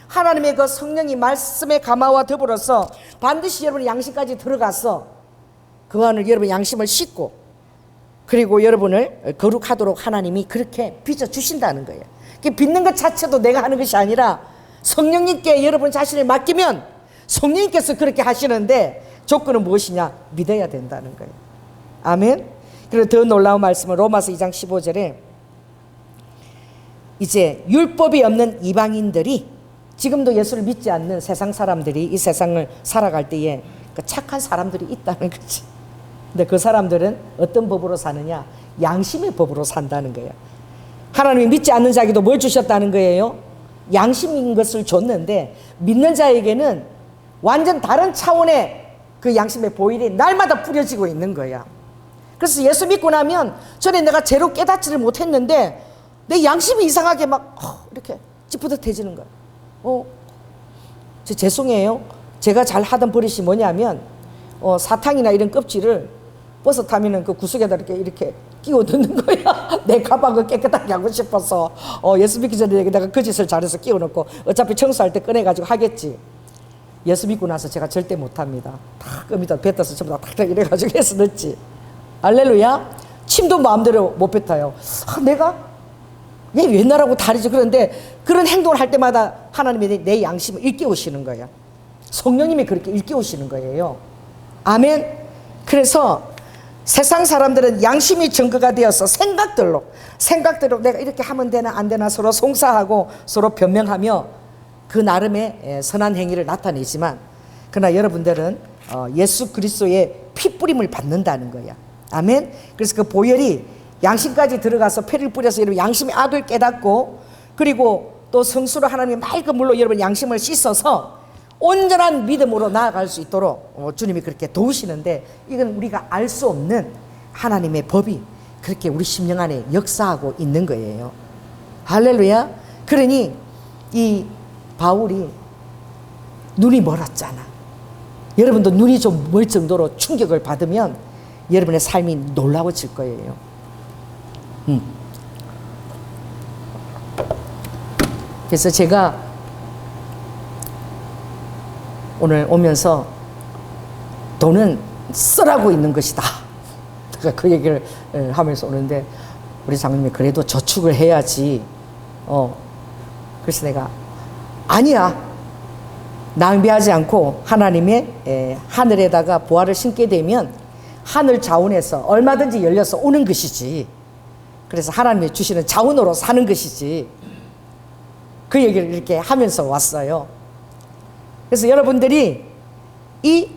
하나님의 그 성령이 말씀의 감화와 더불어서 반드시 여러분의 양심까지 들어가서 그 안을 여러분 양심을 씻고 그리고 여러분을 거룩하도록 하나님이 그렇게 빚어주신다는 거예요. 빚는 것 자체도 내가 하는 것이 아니라 성령님께 여러분 자신을 맡기면 성령님께서 그렇게 하시는데 조건은 무엇이냐? 믿어야 된다는 거예요. 아멘. 그리고 더 놀라운 말씀은 로마서 2장 15절에 이제 율법이 없는 이방인들이 지금도 예수를 믿지 않는 세상 사람들이 이 세상을 살아갈 때에 그 착한 사람들이 있다는 거지. 근데 그 사람들은 어떤 법으로 사느냐? 양심의 법으로 산다는 거예요. 하나님이 믿지 않는 자에게도 뭘 주셨다는 거예요? 양심인 것을 줬는데 믿는 자에게는 완전 다른 차원의 그 양심의 보일이 날마다 뿌려지고 있는 거야. 그래서 예수 믿고 나면 전에 내가 제로 깨닫지를 못했는데 내 양심이 이상하게 막 이렇게 찌뿌듯해지는 거야. 죄송해요. 제가 잘 하던 버릇이 뭐냐면 사탕이나 이런 껍질을 버스 타면은 그 구석에다 이렇게 끼워 넣는 거야. 내 가방을 깨끗하게 하고 싶어서 예수 믿기 전에 내가 그 짓을 잘해서 끼워 넣고 어차피 청소할 때 꺼내가지고 하겠지. 예수 믿고 나서 제가 절대 못합니다. 다 껌이다 뱉어서 전부 다 탁탁 이래가지고 해서 넣지. 할렐루야. 침도 마음대로 못 뱉어요. 내가 얘 왜 나라고 다르지. 그런데 그런 행동을 할 때마다 하나님이 내 양심을 일깨우시는 거야. 성령님이 그렇게 일깨우시는 거예요. 아멘. 그래서 세상 사람들은 양심이 증거가 되어서 생각대로 내가 이렇게 하면 되나 안 되나 서로 송사하고 서로 변명하며 그 나름의 선한 행위를 나타내지만 그러나 여러분들은 예수 그리스도의 핏뿌림을 받는다는 거야. 아멘. 그래서 그 보혈이 양심까지 들어가서 피를 뿌려서 여러분 양심의 악을 깨닫고 그리고 또 성수로 하나님의 맑은 물로 여러분 양심을 씻어서 온전한 믿음으로 나아갈 수 있도록 주님이 그렇게 도우시는데 이건 우리가 알 수 없는 하나님의 법이 그렇게 우리 심령 안에 역사하고 있는 거예요. 할렐루야. 그러니 이 바울이 눈이 멀었잖아. 여러분도 눈이 좀 멀 정도로 충격을 받으면 여러분의 삶이 놀라워질 거예요. 그래서 제가 오늘 오면서 돈은 쓰라고 있는 것이다. 제가 그 얘기를 하면서 오는데 우리 장로님이 그래도 저축을 해야지. 그래서 내가 아니야. 낭비하지 않고 하나님의 하늘에다가 보화를 심게 되면 하늘 자원에서 얼마든지 열려서 오는 것이지. 그래서 하나님이 주시는 자원으로 사는 것이지. 그 얘기를 이렇게 하면서 왔어요. 그래서 여러분들이 이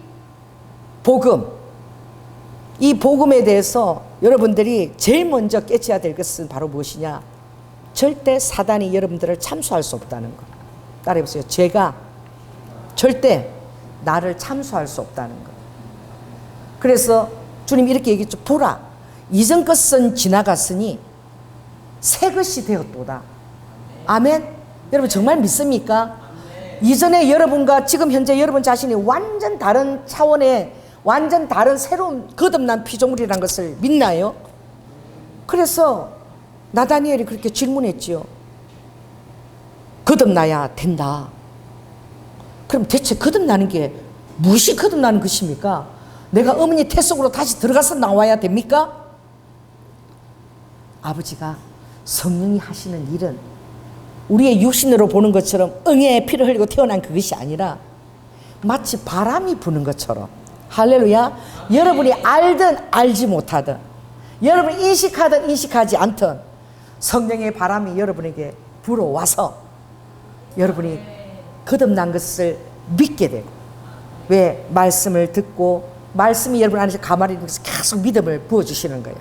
복음에 대해서 여러분들이 제일 먼저 깨쳐야 될 것은 바로 무엇이냐? 절대 사단이 여러분들을 참수할 수 없다는 것. 따라해보세요. 죄가 절대 나를 참수할 수 없다는 것. 그래서 주님이 이렇게 얘기했죠. 보라, 이전 것은 지나갔으니 새 것이 되었도다. 아멘. 여러분 정말 믿습니까? 이전에 여러분과 지금 현재 여러분 자신이 완전 다른 차원의 완전 다른 새로운 거듭난 피조물이라는 것을 믿나요? 그래서 나다니엘이 그렇게 질문했지요. 거듭나야 된다. 그럼 대체 거듭나는 게 무엇이 거듭나는 것입니까? 내가 어머니 태 속으로 다시 들어가서 나와야 됩니까? 아버지가 성령이 하시는 일은 우리의 육신으로 보는 것처럼 응애의 피를 흘리고 태어난 그것이 아니라 마치 바람이 부는 것처럼, 할렐루야, 여러분이 알든 알지 못하든 여러분이 인식하든 인식하지 않든 성령의 바람이 여러분에게 불어와서 여러분이 거듭난 것을 믿게 되고, 왜? 말씀을 듣고 말씀이 여러분 안에서 가만히 있는 것을 계속 믿음을 부어주시는 거예요.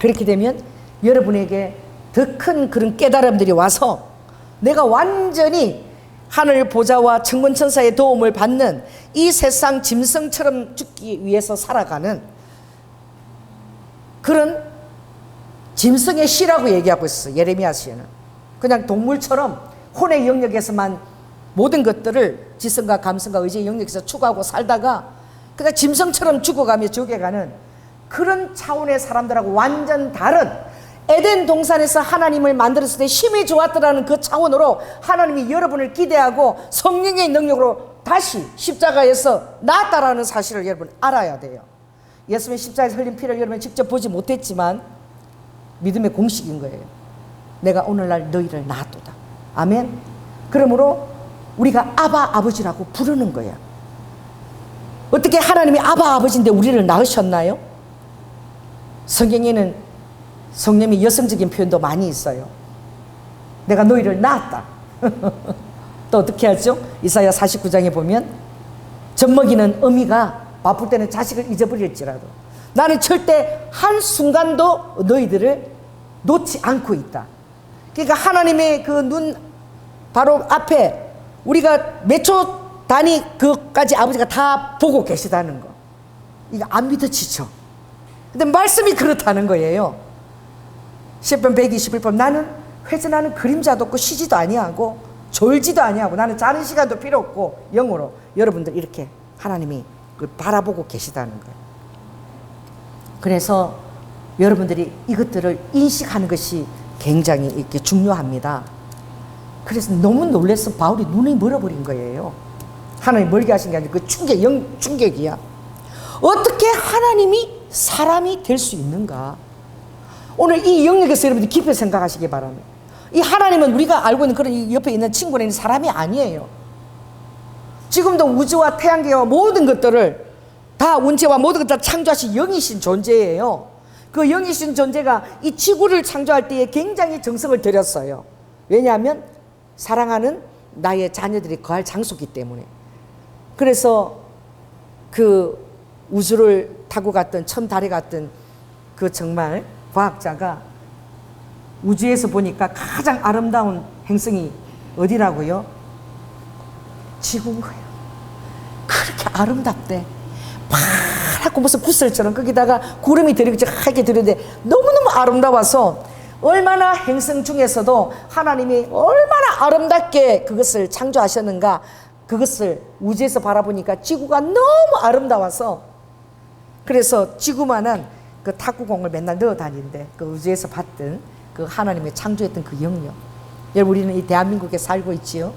그렇게 되면 여러분에게 더 큰 그런 깨달음들이 와서 내가 완전히 하늘 보좌와 천군천사의 도움을 받는 이 세상 짐승처럼 죽기 위해서 살아가는 그런 짐승의 씨라고 얘기하고 있어요. 예레미야 시에는 그냥 동물처럼 혼의 영역에서만 모든 것들을 지성과 감성과 의지의 영역에서 추구하고 살다가 그냥 짐승처럼 죽어가며 죽여가는 그런 차원의 사람들하고 완전 다른, 에덴 동산에서 하나님을 만들었을 때 힘이 좋았더라는 그 차원으로 하나님이 여러분을 기대하고 성령의 능력으로 다시 십자가에서 나았다라는 사실을 여러분 알아야 돼요. 예수님의 십자가에서 흘린 피를 여러분 직접 보지 못했지만 믿음의 공식인 거예요. 내가 오늘날 너희를 낳았도다. 아멘. 그러므로 우리가 아바 아버지라고 부르는 거야. 어떻게 하나님이 아바 아버지인데 우리를 낳으셨나요? 성경에는 성령의 여성적인 표현도 많이 있어요. 내가 너희를 낳았다. 또 어떻게 하죠? 이사야 49장에 보면 젖먹이는 어미가 바쁠 때는 자식을 잊어버릴지라도 나는 절대 한순간도 너희들을 놓지 않고 있다. 그러니까 하나님의 그 눈 바로 앞에 우리가 몇 초 단위 그까지 아버지가 다 보고 계시다는 거, 이거 안 믿어지죠? 근데 말씀이 그렇다는 거예요. 시편 121편 나는 회전하는 그림자도 없고 쉬지도 아니하고 졸지도 아니하고 나는 자는 시간도 필요 없고 영으로 여러분들 이렇게 하나님이 그걸 바라보고 계시다는 거예요. 그래서 여러분들이 이것들을 인식하는 것이 굉장히 이렇게 중요합니다. 그래서 너무 놀라서 바울이 눈이 멀어버린 거예요. 하나님 멀게 하신 게 아니라 그 충격이야. 어떻게 하나님이 사람이 될 수 있는가? 오늘 이 영역에서 여러분들 깊이 생각하시기 바랍니다. 이 하나님은 우리가 알고 있는 그런 이 옆에 있는 친구는 사람이 아니에요. 지금도 우주와 태양계와 모든 것들을 다 운체와 모든 것들을 창조하신 영이신 존재예요. 그 영이신 존재가 이 지구를 창조할 때에 굉장히 정성을 들였어요. 왜냐하면 사랑하는 나의 자녀들이 거할 장소이기 때문에. 그래서 그 우주를 타고 갔던 처음 달에 갔던 그 정말 과학자가 우주에서 보니까 가장 아름다운 행성이 어디라고요? 지구인 거예요. 그렇게 아름답대. 파랗고 무슨 구슬처럼 거기다가 구름이 들이고 하얗게 들이는데 너무너무 아름다워서 얼마나 행성 중에서도 하나님이 얼마나 아름답게 그것을 창조하셨는가, 그것을 우주에서 바라보니까 지구가 너무 아름다워서 그래서 지구만한 그 탁구공을 맨날 넣어 다니는데 그 우주에서 봤던 그 하나님의 창조했던 그 영역. 여러분 우리는 이 대한민국에 살고 있지요.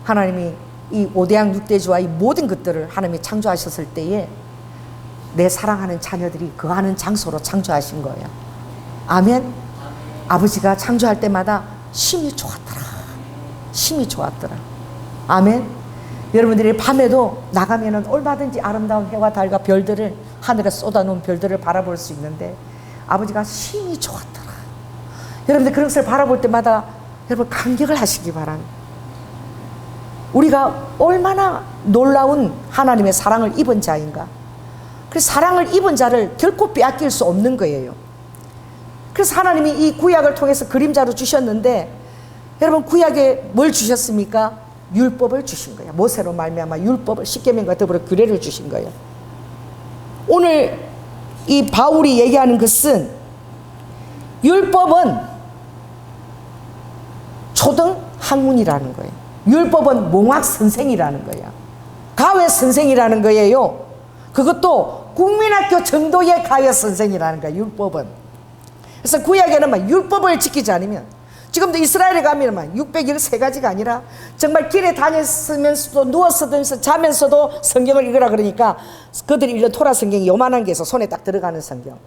하나님이 이 5대양 6대주와 이 모든 것들을 하나님이 창조하셨을 때에 내 사랑하는 자녀들이 거하는 장소로 창조하신 거예요. 아멘. 아버지가 창조할 때마다 심히 좋았더라. 심히 좋았더라. 아멘. 여러분들이 밤에도 나가면은 얼마든지 아름다운 해와 달과 별들을 하늘에 쏟아놓은 별들을 바라볼 수 있는데 아버지가 심히 좋았더라. 여러분들 그런 것을 바라볼 때마다 여러분 감격을 하시기 바랍니다. 우리가 얼마나 놀라운 하나님의 사랑을 입은 자인가. 그래서 사랑을 입은 자를 결코 빼앗길 수 없는 거예요. 그래서 하나님이 이 구약을 통해서 그림자로 주셨는데 여러분 구약에 뭘 주셨습니까? 율법을 주신 거예요. 모세로 말미암아 율법을 십계명과 더불어 규례를 주신 거예요. 오늘 이 바울이 얘기하는 것은 율법은 초등 학문이라는 거예요. 율법은 몽학 선생이라는 거예요. 가외 선생이라는 거예요. 그것도 국민학교 정도의 가외 선생이라는 거예요. 율법은. 그래서 구약에는 막 율법을 지키지 않으면 지금도 이스라엘에 가면 막 613가지가 아니라 정말 길에 다녔으면서도 누워서도 자면서도 성경을 읽으라 그러니까 그들이 읽는 토라 성경이 요만한 게 있어. 손에 딱 들어가는 성경.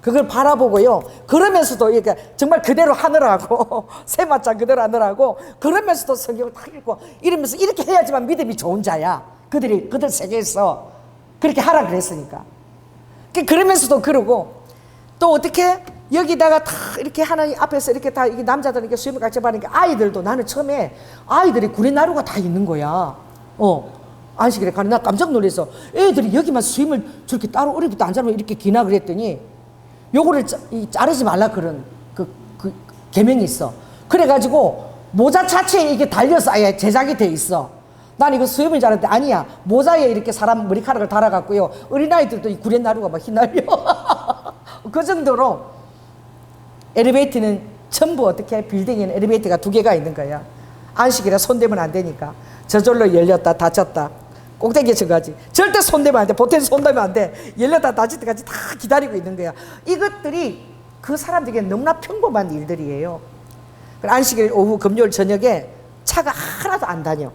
그걸 바라보고요. 그러면서도 이렇게 정말 그대로 하느라고 세마장 그대로 하느라고 그러면서도 성경을 딱 읽고 이러면서 이렇게 해야지만 믿음이 좋은 자야. 그들 세계에서 그렇게 하라 그랬으니까. 그러면서도 그러고 또 어떻게 여기다가 다 이렇게 하나님 앞에서 이렇게 다 이게 남자들 이렇게 수염을 같이 바르니까 아이들도 나는 처음에 아이들이 구레나루가 다 있는 거야. 안식일에 가는 나 깜짝 놀라서 애들이 여기만 수염을 저렇게 따로 어리부터 안 자르면 이렇게 기나 그랬더니 요거를 자르지 말라 그런 그 계명이 있어. 그래가지고 모자 자체에 이게 달려서 아예 제작이 돼 있어. 난 이거 수염을 자르는데 아니야. 모자에 이렇게 사람 머리카락을 달아갖고요. 어린아이들도 이 구레나루가 막 휘날려. 그 정도로 엘리베이터는 전부 어떻게 빌딩에는 엘리베이터가 2개가 있는 거야. 안식일에 손대면 안 되니까 저절로 열렸다 닫혔다 꼭대기에 저가지 절대 손대면 안 돼. 보태서 손대면 안 돼. 열렸다 닫힐 때까지 다 기다리고 있는 거야. 이것들이 그 사람들에게 너무나 평범한 일들이에요. 안식일 오후 금요일 저녁에 차가 하나도 안 다녀.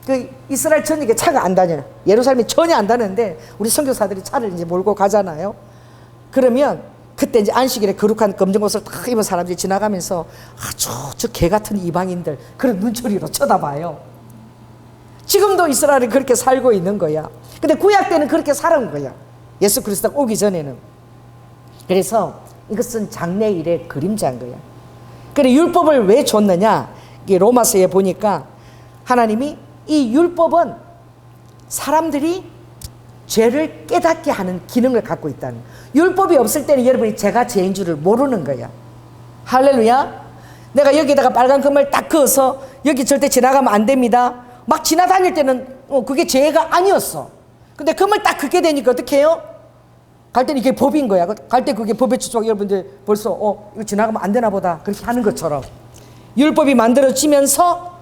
그 이스라엘 전역에 차가 안 다녀요. 예루살렘이 전혀 안 다니는데 우리 선교사들이 차를 이제 몰고 가잖아요. 그러면 그때 이제 안식일에 거룩한 검정 옷을 딱 입은 사람들이 지나가면서 아주 저 개 같은 이방인들 그런 눈초리로 쳐다봐요. 지금도 이스라엘이 그렇게 살고 있는 거야. 근데 구약 때는 그렇게 살아온 거야. 예수 그리스도가 오기 전에는. 그래서 이것은 장래일의 그림자인 거야. 그래 율법을 왜 줬느냐? 이게 로마서에 보니까 하나님이 이 율법은 사람들이 죄를 깨닫게 하는 기능을 갖고 있다는 거야. 율법이 없을 때는 여러분이 죄가 죄인 줄을 모르는 거야. 할렐루야. 내가 여기다가 빨간 금을 딱 그어서 여기 절대 지나가면 안 됩니다. 막 지나다닐 때는 그게 죄가 아니었어. 근데 금을 딱 긋게 되니까 어떻게 해요? 갈 때는 이게 법인 거야. 갈 때 그게 법의 추적 여러분들 벌써 이거 지나가면 안 되나 보다 그렇게 하는 것처럼 율법이 만들어지면서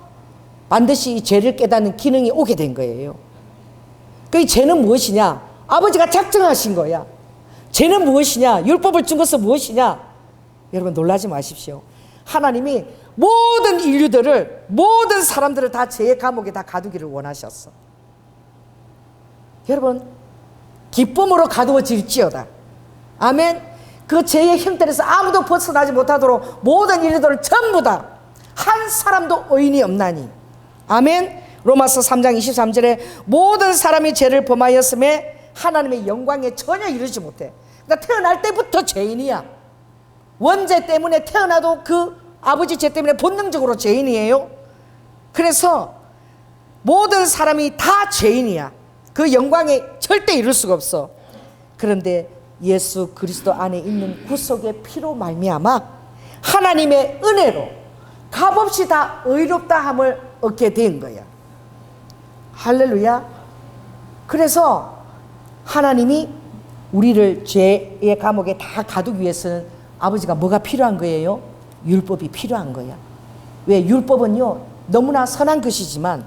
반드시 이 죄를 깨닫는 기능이 오게 된 거예요. 그 죄는 무엇이냐? 아버지가 작정하신 거야. 죄는 무엇이냐? 율법을 준 것은 무엇이냐? 여러분 놀라지 마십시오. 하나님이 모든 인류들을 모든 사람들을 다 죄의 감옥에 다 가두기를 원하셨어. 여러분 기쁨으로 가두어질지어다. 아멘. 그 죄의 형태에서 아무도 벗어나지 못하도록 모든 인류들을 전부 다 한 사람도 의인이 없나니. 아멘. 로마서 3장 23절에 모든 사람이 죄를 범하였음에 하나님의 영광에 전혀 이르지 못해. 그러니까 태어날 때부터 죄인이야. 원죄 때문에 태어나도 그 아버지 죄 때문에 본능적으로 죄인이에요. 그래서 모든 사람이 다 죄인이야. 그 영광에 절대 이룰 수가 없어. 그런데 예수 그리스도 안에 있는 구속의 피로 말미암아 하나님의 은혜로 값없이 다 의롭다함을 얻게 된 거야. 할렐루야. 그래서 하나님이 우리를 죄의 감옥에 다 가두기 위해서는 아버지가 뭐가 필요한 거예요? 율법이 필요한 거야. 왜? 율법은요 너무나 선한 것이지만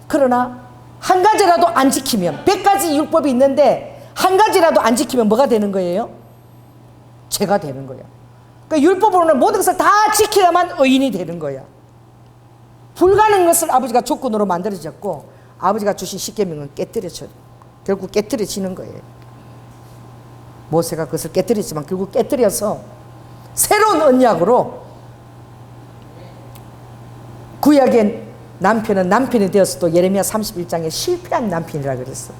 그러나 한 가지라도 안 지키면 100가지 율법이 있는데 한 가지라도 안 지키면 뭐가 되는 거예요? 죄가 되는 거야. 그러니까 율법으로는 모든 것을 다 지켜야만 의인이 되는 거야. 불가능한 것을 아버지가 조건으로 만들어졌고 아버지가 주신 십계명은 깨뜨려져 결국 깨뜨려지는 거예요. 모세가 그것을 깨뜨렸지만 결국 깨뜨려서 새로운 언약으로 구약의 남편은 남편이 되었어도 예레미야 31장에 실패한 남편이라 그랬어.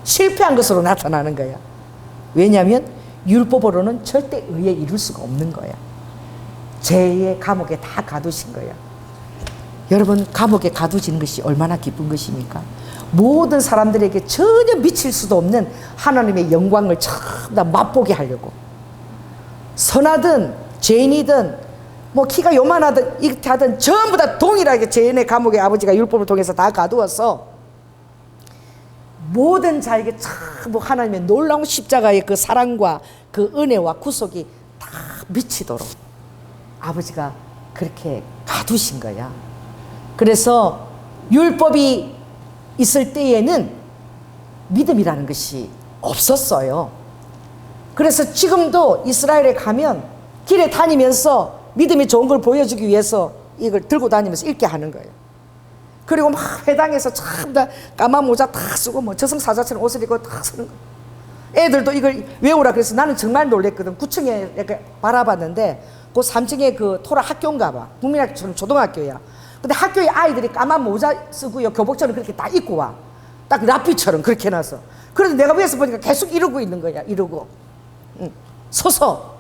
실패한 것으로 나타나는 거야. 왜냐하면 율법으로는 절대 의에 이룰 수가 없는 거야. 죄의 감옥에 다 가두신 거야. 여러분 감옥에 가두지는 것이 얼마나 기쁜 것입니까? 모든 사람들에게 전혀 미칠 수도 없는 하나님의 영광을 전부 다 맛보게 하려고 선하든 죄인이든 뭐 키가 요만하든 이렇게 하든 전부 다 동일하게 죄인의 감옥에 아버지가 율법을 통해서 다 가두어서 모든 자에게 전부 하나님의 놀라운 십자가의 그 사랑과 그 은혜와 구속이 다 미치도록 아버지가 그렇게 가두신 거야. 그래서 율법이 있을 때에는 믿음이라는 것이 없었어요. 그래서 지금도 이스라엘에 가면 길에 다니면서 믿음이 좋은 걸 보여주기 위해서 이걸 들고 다니면서 읽게 하는 거예요. 그리고 막 회당에서 참 다 까만 모자 다 쓰고 뭐 저승사자처럼 옷을 입고 다 쓰는 거예요. 애들도 이걸 외우라 그래서 나는 정말 놀랬거든. 9층에 이렇게 바라봤는데 그 3층에 그 토라 학교인가 봐. 국민학교처럼 초등학교야. 근데 학교에 아이들이 까만 모자 쓰고요. 교복처럼 그렇게 다 입고 와. 딱 라피처럼 그렇게 해놔서. 그래도 내가 위에서 보니까 계속 이러고 있는 거야. 이러고. 서서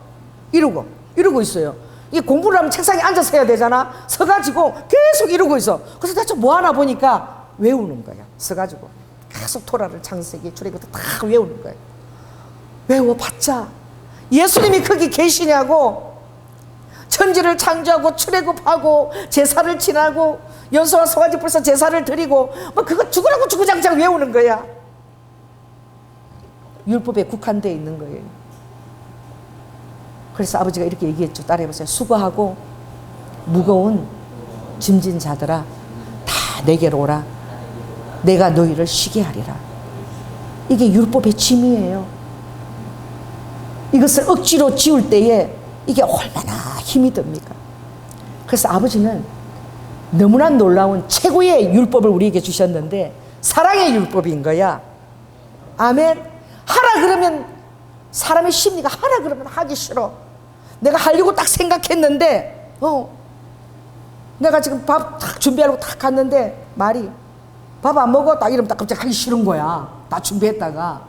이러고 있어요. 이 공부를 하면 책상에 앉아서 해야 되잖아. 서가지고 계속 이러고 있어. 그래서 대체 뭐 하나 보니까 외우는 거야. 서가지고 계속 토라를 창세기 출애굽부터 다 외우는 거야. 외워봤자 예수님이 거기 계시냐고. 천지를 창조하고 출애굽하고 제사를 지나고 연소와 소가지 불사 제사를 드리고 뭐 그거 죽으라고 주구장창 외우는 거야. 율법에 국한되어 있는 거예요. 그래서 아버지가 이렇게 얘기했죠. 따라해보세요. 수고하고 무거운 짐진 자들아 다 내게로 오라. 내가 너희를 쉬게 하리라. 이게 율법의 짐이에요. 이것을 억지로 지울 때에 이게 얼마나 힘이 듭니까? 그래서 아버지는 너무나 놀라운 최고의 율법을 우리에게 주셨는데 사랑의 율법인 거야. 아멘. 하라 그러면 사람의 심리가 하라 그러면 하기 싫어. 내가 하려고 딱 생각했는데 내가 지금 밥 딱 준비하려고 딱 갔는데 말이 밥 안 먹어? 딱 이러면 딱 갑자기 하기 싫은 거야. 다 준비했다가.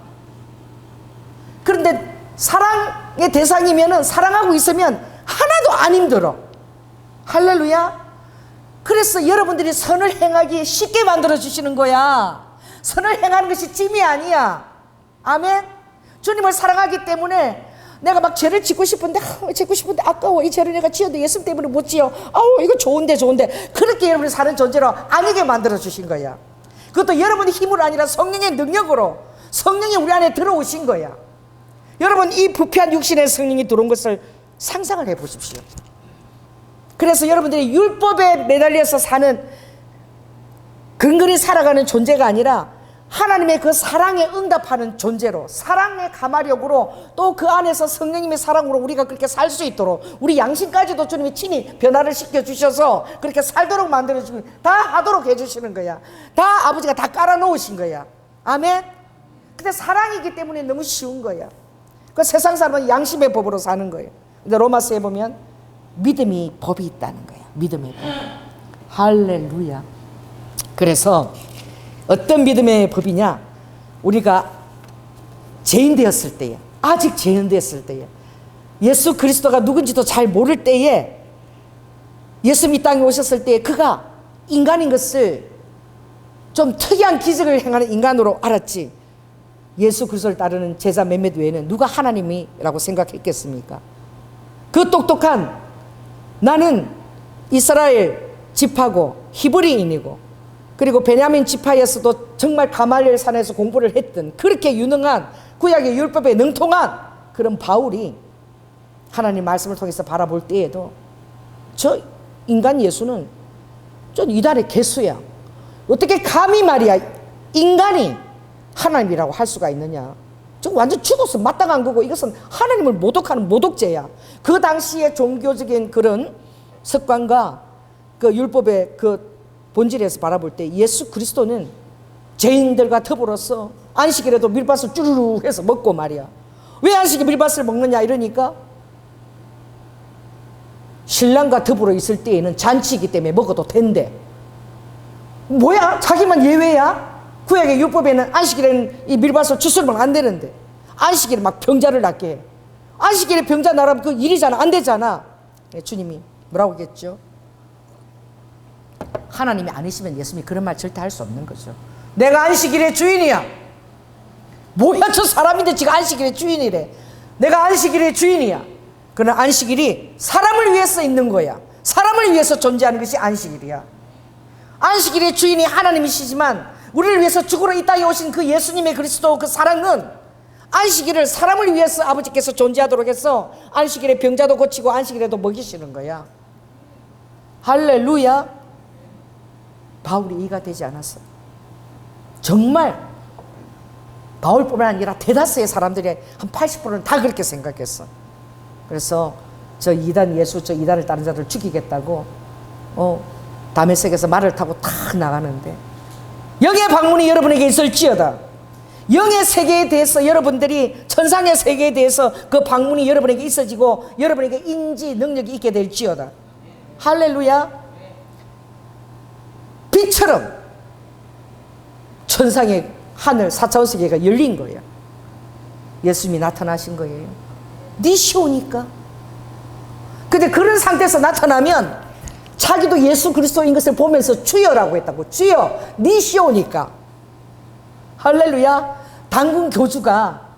그런데 사랑 사랑의 대상이면은 사랑하고 있으면 하나도 안 힘들어. 할렐루야. 그래서 여러분들이 선을 행하기 쉽게 만들어 주시는 거야. 선을 행하는 것이 짐이 아니야. 아멘. 주님을 사랑하기 때문에 내가 막 죄를 짓고 싶은데 아까워. 이 죄를 내가 지어도 예수 때문에 못 지어. 이거 좋은데 그렇게 여러분이 사는 존재로 아니게 만들어 주신 거야. 그것도 여러분의 힘으로 아니라 성령의 능력으로, 성령이 우리 안에 들어오신 거야. 여러분, 이 부패한 육신의 성령이 들어온 것을 상상을 해 보십시오. 그래서 여러분들이 율법에 매달려서 사는, 근근히 살아가는 존재가 아니라 하나님의 그 사랑에 응답하는 존재로, 사랑의 가마력으로, 또 그 안에서 성령님의 사랑으로 우리가 그렇게 살 수 있도록, 우리 양심까지도 주님이 친히 변화를 시켜주셔서 그렇게 살도록 만들어주고 다 하도록 해주시는 거야. 다 아버지가 다 깔아놓으신 거야. 아멘. 근데 사랑이기 때문에 너무 쉬운 거야. 그 세상 사람은 양심의 법으로 사는 거예요. 근데 로마서에 보면 믿음이 법이 있다는 거야. 믿음의 법. 할렐루야. 그래서 어떤 믿음의 법이냐? 우리가 죄인 되었을 때에, 아직 죄인 되었을 때에, 예수 그리스도가 누군지도 잘 모를 때에, 예수님이 땅에 오셨을 때에 그가 인간인 것을 좀 특이한 기적을 행하는 인간으로 알았지, 예수 그리스도를 따르는 제자 몇몇 외에는 누가 하나님이라고 생각했겠습니까? 그 똑똑한, 나는 이스라엘 지파고 히브리인이고, 그리고 베냐민 지파에서도 정말 가말리엘 산에서 공부를 했던, 그렇게 유능한, 구약의 율법에 능통한 그런 바울이 하나님 말씀을 통해서 바라볼 때에도 저 인간 예수는 좀 이단의 개수야. 어떻게 감히 말이야 인간이 하나님이라고 할 수가 있느냐. 저 완전 죽었어. 마땅한 거고, 이것은 하나님을 모독하는 모독죄야. 그 당시의 종교적인 그런 습관과 그 율법의 그 본질에서 바라볼 때 예수 그리스도는 죄인들과 더불어서 안식일에도 밀밭을 쭈르르 해서 먹고 말이야. 왜 안식일에 밀밭을 먹느냐 이러니까 신랑과 더불어 있을 때에는 잔치이기 때문에 먹어도 된대. 뭐야? 자기만 예외야? 구약의 율법에는 안식일에는 이 밀밭을 주스르면 안 되는데, 안식일에 막 병자를 낫게 해. 안식일에 병자 나라면 그 일이잖아. 안 되잖아. 주님이 뭐라고 했겠죠? 하나님이 아니시면 예수님이 그런 말 절대 할 수 없는 거죠. 내가 안식일의 주인이야. 뭐야 저 사람인데 지가 안식일의 주인이래. 내가 안식일의 주인이야. 그러나 안식일이 사람을 위해서 있는 거야. 사람을 위해서 존재하는 것이 안식일이야. 안식일의 주인이 하나님이시지만 우리를 위해서 죽으러 이 땅에 오신 그 예수님의 그리스도 그 사랑은 안식일을 사람을 위해서 아버지께서 존재하도록 해서 안식일에 병자도 고치고 안식일에도 먹이시는 거야. 할렐루야. 바울이 이해가 되지 않았어. 정말 바울뿐만 아니라 대다수의 사람들이 한 80%는 다 그렇게 생각했어. 그래서 저 이단 예수, 저 이단을 따른 자들을 죽이겠다고 다메섹에서 말을 타고 탁 나가는데, 영의 방문이 여러분에게 있을지어다. 영의 세계에 대해서 여러분들이, 천상의 세계에 대해서 그 방문이 여러분에게 있어지고 여러분에게 인지 능력이 있게 될지어다. 할렐루야. 빛처럼 천상의 하늘 4차원 세계가 열린 거예요. 예수님이 나타나신 거예요. 니시오니까. 근데 그런 상태에서 나타나면 자기도 예수 그리스도인 것을 보면서 주여라고 했다고. 주여, 니시오니까. 할렐루야. 당군 교주가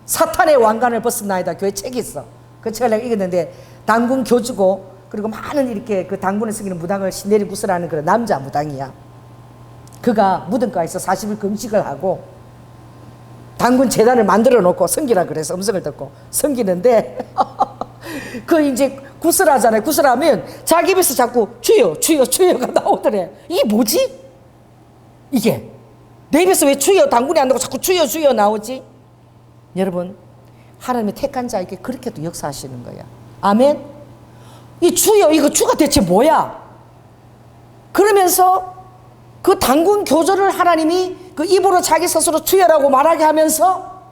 사탄의 왕관을 벗었나이다 교회 책이 있어. 그 책을 내가 읽었는데, 당군 교주고 그리고 많은 이렇게 그 당군을 섬기는 무당을 신내리 구슬하는 그런 남자 무당이야. 그가 무덤가에서 40일 금식을 하고 당군 재단을 만들어 놓고 섬기라 그래서 음성을 듣고 섬기는데 그 이제 구슬하잖아요. 구슬하면 자기 입에서 자꾸 주여 주여 주여가 나오더래. 이게 뭐지? 이게 내 입에서 왜 주여 당군이 안 나오고 자꾸 주여 주여 나오지? 여러분, 하나님의 택한 자에게 그렇게도 역사하시는 거야. 아멘. 이 주여, 이거 주가 대체 뭐야? 그러면서 그 당군 교조를 하나님이 그 입으로 자기 스스로 주여라고 말하게 하면서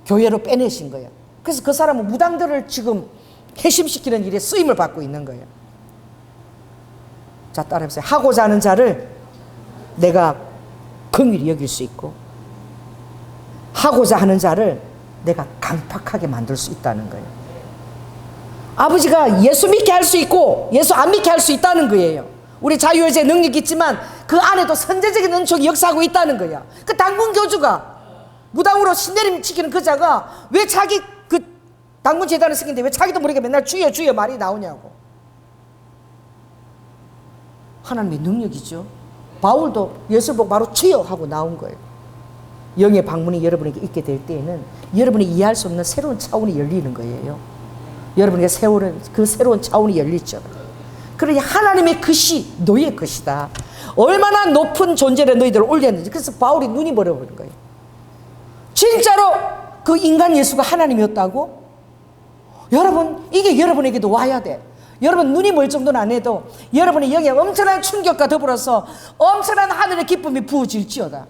교회로 빼내신 거예요. 그래서 그 사람은 무당들을 지금 회심시키는 일에 쓰임을 받고 있는 거예요. 자, 따라해보세요. 하고자 하는 자를 내가 긍휼히 여길 수 있고, 하고자 하는 자를 내가 강팍하게 만들 수 있다는 거예요. 아버지가 예수 믿게 할 수 있고 예수 안 믿게 할 수 있다는 거예요. 우리 자유의지의 능력이 있지만 그 안에도 선제적인 은총이 역사하고 있다는 거야. 그 당군 교주가 무당으로 신내림 지키는 그 자가 왜 자기 그 당군 재단을 생긴데 왜 자기도 모르게 맨날 주여 주여 말이 나오냐고. 하나님의 능력이죠. 바울도 예수를 보고 바로 주여 하고 나온 거예요. 영의 방문이 여러분에게 있게 될 때에는 여러분이 이해할 수 없는 새로운 차원이 열리는 거예요. 여러분에게 그 새로운 차원이 열리죠. 그러니 하나님의 것이 너의 것이다. 얼마나 높은 존재를 너희들을 올렸는지. 그래서 바울이 눈이 멀어버린 거예요. 진짜로 그 인간 예수가 하나님이었다고? 여러분, 이게 여러분에게도 와야 돼. 여러분 눈이 멀 정도는 안 해도 여러분의 영에 엄청난 충격과 더불어서 엄청난 하늘의 기쁨이 부어질지어다.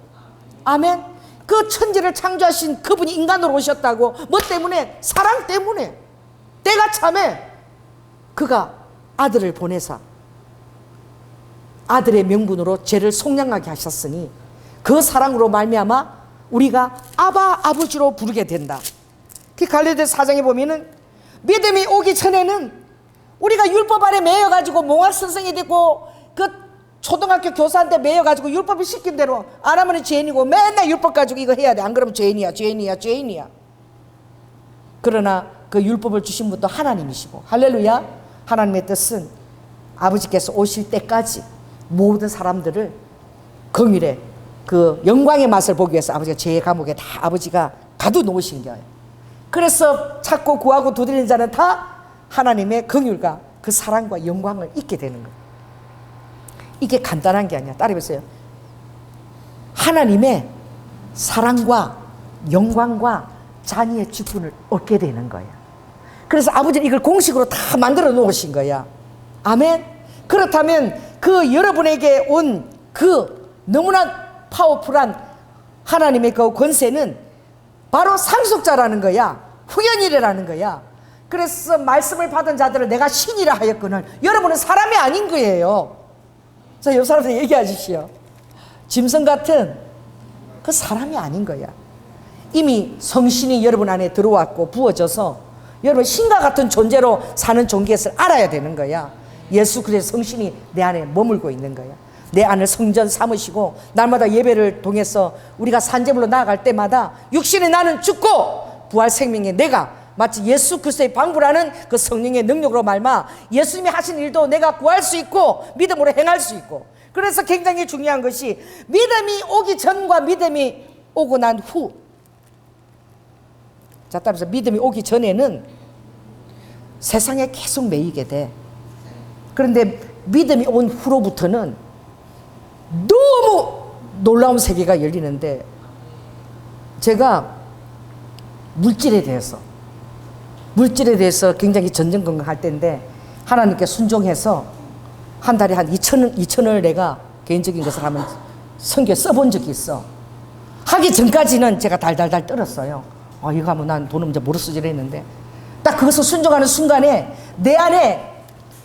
아멘. 그 천지를 창조하신 그분이 인간으로 오셨다고. 뭐 때문에? 사랑 때문에. 때가 참에 그가 아들을 보내사 아들의 명분으로 죄를 속량하게 하셨으니 그 사랑으로 말미암아 우리가 아바 아버지로 부르게 된다. 그 갈라디아서 4장에 보면은 믿음이 오기 전에는 우리가 율법 아래 매여가지고 몽학 선생이 되고 그 초등학교 교사한테 매여가지고 율법이 시킨 대로 안 하면 죄인이고 맨날 율법 가지고 이거 해야 돼. 안 그러면 죄인이야 죄인이야 죄인이야. 그러나 그 율법을 주신 분도 하나님이시고 할렐루야. 하나님의 뜻은 아버지께서 오실 때까지 모든 사람들을 긍휼의 그 영광의 맛을 보기 위해서 아버지가 죄의 감옥에 다 아버지가 가둬놓으신 거예요. 그래서 찾고 구하고 두드리는 자는 다 하나님의 긍휼과 그 사랑과 영광을 잊게 되는 거예요. 이게 간단한 게 아니야. 따라해보세요. 하나님의 사랑과 영광과 잔의의 직분을 얻게 되는 거야. 그래서 아버지는 이걸 공식으로 다 만들어 놓으신 거야. 아멘. 그렇다면 그 여러분에게 온 그 너무나 파워풀한 하나님의 그 권세는 바로 상속자라는 거야. 후연이라는 거야. 그래서 말씀을 받은 자들을 내가 신이라 하였거늘 여러분은 사람이 아닌 거예요. 자, 옆 사람한테 얘기해 주시오. 짐승 같은 그 사람이 아닌 거야. 이미 성신이 여러분 안에 들어왔고 부어져서 여러분 신과 같은 존재로 사는 존귀것을 알아야 되는 거야. 예수 그리스도의 성신이 내 안에 머물고 있는 거야. 내 안을 성전 삼으시고 날마다 예배를 통해서 우리가 산제물로 나아갈 때마다 육신의 나는 죽고 부활 생명의 내가 마치 예수 그리스도의 방부라는 그 성령의 능력으로 말마 예수님이 하신 일도 내가 구할 수 있고 믿음으로 행할 수 있고. 그래서 굉장히 중요한 것이 믿음이 오기 전과 믿음이 오고 난 후. 자, 따라서 믿음이 오기 전에는 세상에 계속 매이게 돼. 그런데 믿음이 온 후로부터는 너무 놀라운 세계가 열리는데, 제가 물질에 대해서 굉장히 전전긍긍할 때인데 하나님께 순종해서 한 달에 한 2천을 내가 개인적인 것을 하면 성경에 써본 적이 있어. 하기 전까지는 제가 달달달 떨었어요. 이거 하면 난 돈은 이제 모르 쓰질 했는데 딱 그것을 순종하는 순간에 내 안에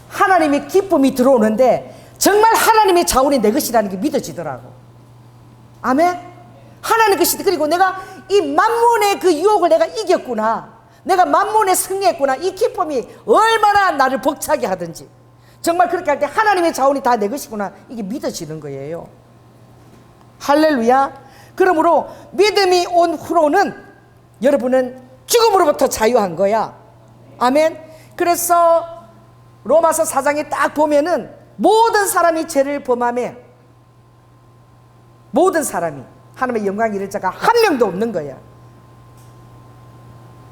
하나님의 기쁨이 들어오는데 정말 하나님의 자원이 내 것이라는 게 믿어지더라고. 아멘. 하나님 것이. 그리고 내가 이 만몬의 그 유혹을 내가 이겼구나, 내가 만몬에 승리했구나, 이 기쁨이 얼마나 나를 벅차게 하든지 정말 그렇게 할 때 하나님의 자원이 다 내 것이구나, 이게 믿어지는 거예요. 할렐루야. 그러므로 믿음이 온 후로는 여러분은 죽음으로부터 자유한 거야. 아멘. 그래서 로마서 4장에 딱 보면은 모든 사람이 죄를 범하며 모든 사람이 하나님의 영광 이를 자가 한 명도 없는 거야.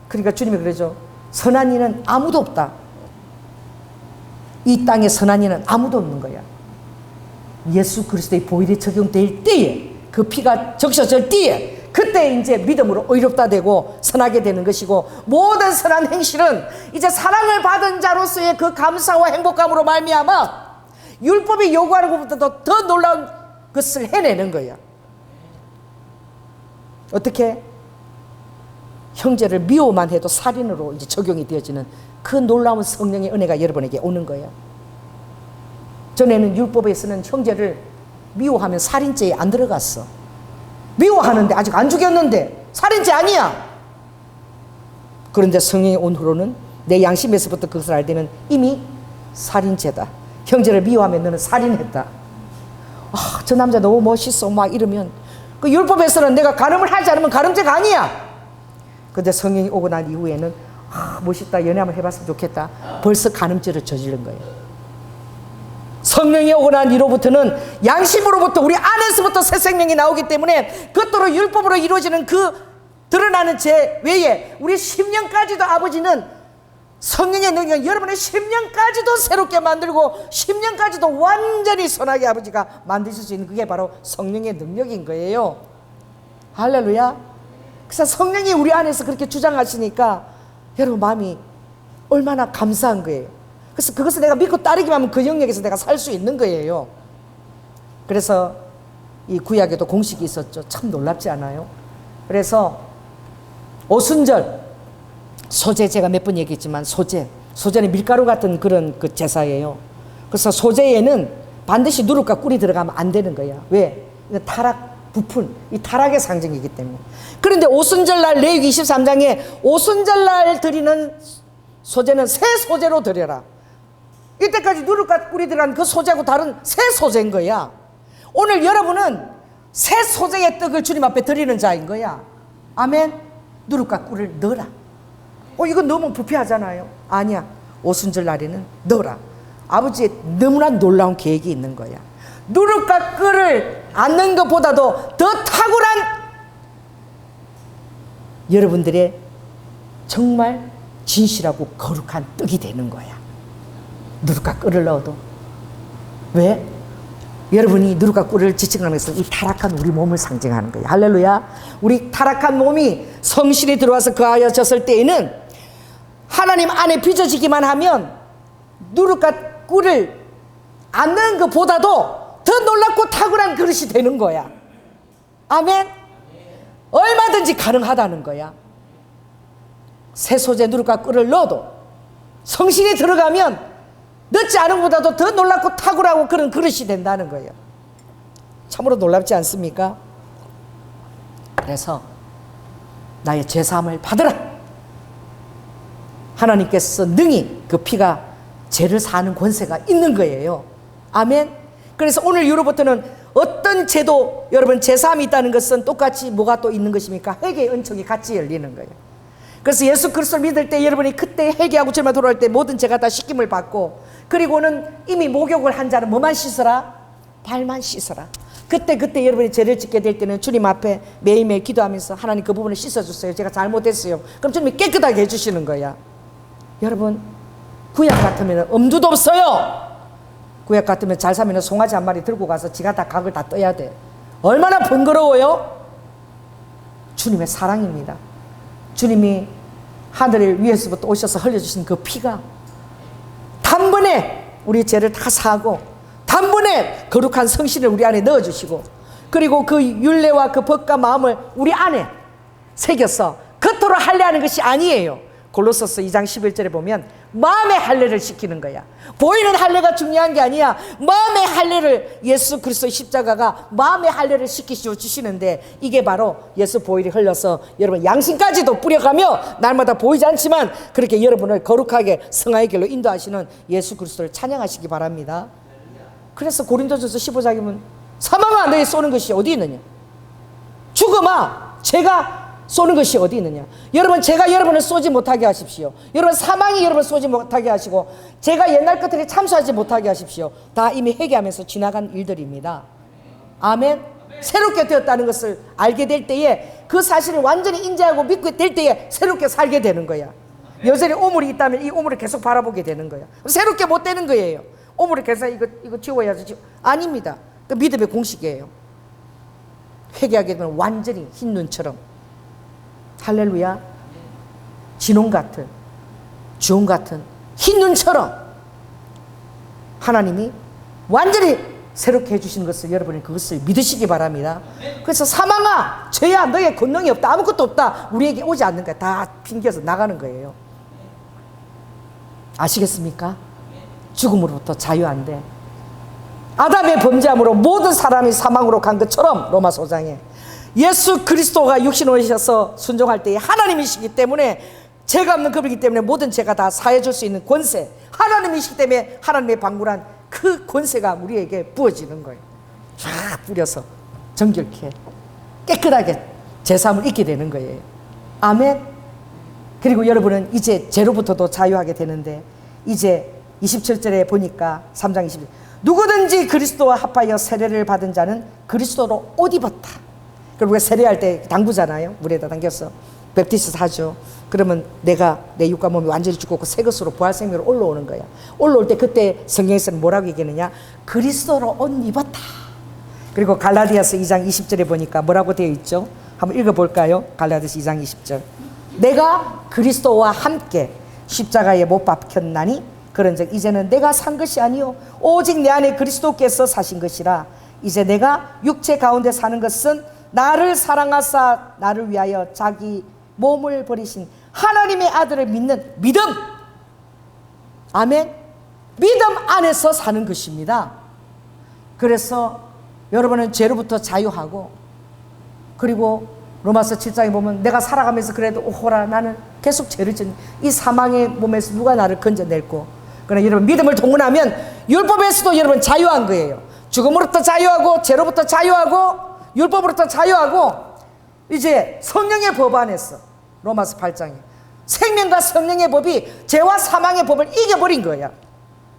그러니까 주님이 그러죠. 선한 이는 아무도 없다. 이 땅에 선한 이는 아무도 없는 거야. 예수 그리스도의 보혈이 적용될 때에, 그 피가 적셔질 때에, 그때 이제 믿음으로 의롭다 되고 선하게 되는 것이고, 모든 선한 행실은 이제 사랑을 받은 자로서의 그 감사와 행복감으로 말미암아 율법이 요구하는 것보다도 더 놀라운 것을 해내는 거야. 어떻게? 형제를 미워만 해도 살인으로 이제 적용이 되어지는 그 놀라운 성령의 은혜가 여러분에게 오는 거예요. 전에는 율법에서는 형제를 미워하면 살인죄에 안 들어갔어. 미워하는데 아직 안 죽였는데 살인죄 아니야. 그런데 성령이 온 후로는 내 양심에서부터 그것을 알 때는 이미 살인죄다. 형제를 미워하면 너는 살인했다. 저 남자 너무 멋있어 막 이러면 그 율법에서는 내가 간음을 하지 않으면 간음죄가 아니야. 근데 성령이 오고 난 이후에는 멋있다, 연애 한번 해봤으면 좋겠다, 벌써 간음죄를 저지른 거예요. 성령이 오고 난 뒤로부터는 양심으로부터 우리 안에서부터 새 생명이 나오기 때문에 그토록 율법으로 이루어지는 그 드러나는 죄 외에 우리 10년까지도 아버지는 성령의 능력, 여러분의 10년까지도 새롭게 만들고 10년까지도 완전히 선하게 아버지가 만드실 수 있는 그게 바로 성령의 능력인 거예요. 할렐루야. 그래서 성령이 우리 안에서 그렇게 주장하시니까 여러분 마음이 얼마나 감사한 거예요. 그래서 그것을 내가 믿고 따르기만 하면 그 영역에서 내가 살 수 있는 거예요. 그래서 이 구약에도 공식이 있었죠. 참 놀랍지 않아요? 그래서 오순절, 소제, 제가 몇 번 얘기했지만 소제는 밀가루 같은 그런 그 제사예요. 그래서 소제에는 반드시 누룩과 꿀이 들어가면 안 되는 거야. 왜? 이거 타락, 부푼, 이 타락의 상징이기 때문에. 그런데 오순절날 레위기 23장에 오순절날 드리는 소제는 새 소제로 드려라. 이때까지 누룩과 꿀이 들어간 그 소제하고 다른 새 소제인 거야. 오늘 여러분은 새 소제의 떡을 주님 앞에 드리는 자인 거야. 아멘. 누룩과 꿀을 넣어라. 이건 너무 부패하잖아요. 아니야. 오순절 날에는 넣어라. 아버지의 너무나 놀라운 계획이 있는 거야. 누룩과 꿀을 안 넣은 것보다도 더 탁월한 여러분들의 정말 진실하고 거룩한 떡이 되는 거야. 누룩과 꿀을 넣어도. 왜? 여러분이 누룩과 꿀을 지칭하는 것은 이 타락한 우리 몸을 상징하는 거예요. 할렐루야. 우리 타락한 몸이 성신이 들어와서 거하여졌을 때에는 하나님 안에 빚어지기만 하면 누룩과 꿀을 안 넣은 것보다도 더 놀랍고 탁월한 그릇이 되는 거야. 아멘. 얼마든지 가능하다는 거야. 새 소재 누룩과 꿀을 넣어도 성신이 들어가면 넣지 않은 것보다도 더 놀랍고 탁월하고 그런 그릇이 된다는 거예요. 참으로 놀랍지 않습니까? 그래서 나의 죄사함을 받으라. 하나님께서 능히 그 피가 죄를 사하는 권세가 있는 거예요. 아멘. 그래서 오늘 이후로부터는 어떤 죄도 여러분 죄사함이 있다는 것은 똑같이 뭐가 또 있는 것입니까? 회개의 은총이 같이 열리는 거예요. 그래서 예수 그리스도를 믿을 때 여러분이 그때 회개하고 주님께 돌아올 때 모든 죄가 다 씻김을 받고, 그리고는 이미 목욕을 한 자는 뭐만 씻어라? 발만 씻어라. 그때 여러분이 죄를 짓게 될 때는 주님 앞에 매일매일 기도하면서 하나님 그 부분을 씻어주세요. 제가 잘못했어요. 그럼 주님이 깨끗하게 해주시는 거야. 여러분 구약 같으면 엄두도 없어요. 구약 같으면 잘 사면 송아지 한 마리 들고 가서 지가 다 각을 다 떠야 돼. 얼마나 번거로워요? 주님의 사랑입니다. 주님이 하늘 위에서부터 오셔서 흘려주신 그 피가 단번에 우리 죄를 다 사하고 단번에 거룩한 성신을 우리 안에 넣어주시고, 그리고 그 율례와 그 법과 마음을 우리 안에 새겨서 겉으로 할례하는 것이 아니에요. 골로새서 2장 11절에 보면 마음의 할례를 시키는 거야. 보이는 할례가 중요한 게 아니야. 마음의 할례를, 예수 그리스도의 십자가가 마음의 할례를 시키시고 주시는데, 이게 바로 예수 보혈이 흘러서 여러분 양심까지도 뿌려가며 날마다 보이지 않지만 그렇게 여러분을 거룩하게 성화의 길로 인도하시는 예수 그리스도를 찬양하시기 바랍니다. 그래서 고린도전서 15장에 보면 사망아 너희 쏘는 것이 어디 있느냐, 죽음아 제가 쏘는 것이 어디 있느냐. 여러분 제가 여러분을 쏘지 못하게 하십시오. 여러분 사망이 여러분을 쏘지 못하게 하시고 제가 옛날 것들이 참수하지 못하게 하십시오. 다 이미 회개하면서 지나간 일들입니다. 아멘. 새롭게 되었다는 것을 알게 될 때에 그 사실을 완전히 인지하고 믿게 될 때에 새롭게 살게 되는 거야. 여전히 오물이 있다면 이 오물을 계속 바라보게 되는 거야. 새롭게 못 되는 거예요. 오물을 계속 이거 지워야지. 아닙니다. 그 믿음의 공식이에요. 회개하게 되면 완전히 흰 눈처럼, 할렐루야, 진홍 같은, 주홍 같은 흰 눈처럼 하나님이 완전히 새롭게 해주시는 것을 여러분이 그것을 믿으시기 바랍니다. 그래서 사망아 죄야 너의 권능이 없다, 아무것도 없다, 우리에게 오지 않는 거야. 다 핑계서 나가는 거예요. 아시겠습니까? 죽음으로부터 자유 안 돼. 아담의 범죄함으로 모든 사람이 사망으로 간 것처럼 로마서 5장에 예수 그리스도가 육신 오셔서 순종할 때에 하나님이시기 때문에 죄가 없는 그분이기 때문에 모든 죄가 다 사해줄 수 있는 권세, 하나님이시기 때문에 하나님의 방불한 그 권세가 우리에게 부어지는 거예요. 쫙 뿌려서 정결케 깨끗하게 제사함을 잊게 되는 거예요. 아멘. 그리고 여러분은 이제 죄로부터도 자유하게 되는데, 이제 27절에 보니까 3장 20절, 누구든지 그리스도와 합하여 세례를 받은 자는 그리스도로 옷 입었다. 그리고 세례할 때 담그잖아요. 물에다 담겨서 뵙티스 하죠. 그러면 내가 내 육과 몸이 완전히 죽고 새 것으로 부활 생명으로 올라오는 거야. 올라올 때 그때 성경에서는 뭐라고 얘기하느냐, 그리스도로 옷 입었다. 그리고 갈라디아서 2장 20절에 보니까 뭐라고 되어 있죠? 한번 읽어볼까요? 갈라디아서 2장 20절, 내가 그리스도와 함께 십자가에 못 박혔나니 그런즉 이제는 내가 산 것이 아니요 오직 내 안에 그리스도께서 사신 것이라. 이제 내가 육체 가운데 사는 것은 나를 사랑하사 나를 위하여 자기 몸을 버리신 하나님의 아들을 믿는 믿음, 아멘, 믿음 안에서 사는 것입니다. 그래서 여러분은 죄로부터 자유하고, 그리고 로마서 7장에 보면 내가 살아가면서 그래도 오호라 나는 계속 죄를 짓는 이 사망의 몸에서 누가 나를 건져낼고. 그러나 여러분 믿음을 동원하면 율법에서도 여러분 자유한 거예요. 죽음으로부터 자유하고, 죄로부터 자유하고, 율법으로부터 자유하고, 이제 성령의 법 안에서 로마서 8장에 생명과 성령의 법이 죄와 사망의 법을 이겨버린 거야.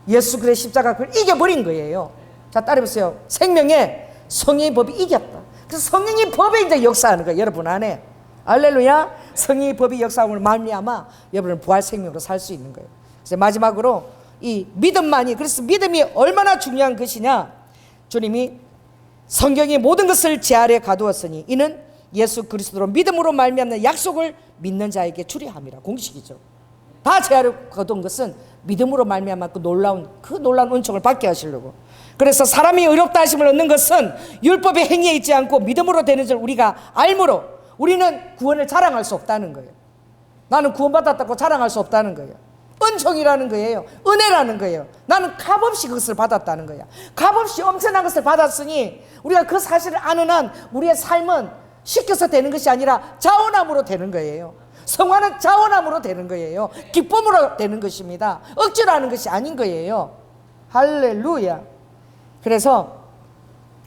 예수 그리스도의 십자가 그걸 이겨버린 거예요. 자, 따라해보세요. 생명의 성령의 법이 이겼다. 그래서 성령의 법에 이제 역사하는 거예요, 여러분 안에. 할렐루야. 성령의 법이 역사함으로 말미암아 여러분은 부활 생명으로 살 수 있는 거예요. 그래서 마지막으로 이 믿음만이, 그래서 믿음이 얼마나 중요한 것이냐, 주님이 성경의 모든 것을 제 아래 가두었으니 이는 예수 그리스도로 믿음으로 말미암는 약속을 믿는 자에게 주리 함이라. 공식이죠. 다 제 아래 가둔 것은 믿음으로 말미암아 그 놀라운 은총을 받게 하시려고. 그래서 사람이 의롭다 하심을 얻는 것은 율법의 행위에 있지 않고 믿음으로 되는 줄 우리가 알므로 우리는 구원을 자랑할 수 없다는 거예요. 나는 구원받았다고 자랑할 수 없다는 거예요. 은총이라는 거예요. 은혜라는 거예요. 나는 값없이 그것을 받았다는 거야. 값없이 엄청난 것을 받았으니 우리가 그 사실을 아는 한 우리의 삶은 시켜서 되는 것이 아니라 자원함으로 되는 거예요. 성화는 자원함으로 되는 거예요. 기쁨으로 되는 것입니다. 억지로 하는 것이 아닌 거예요. 할렐루야. 그래서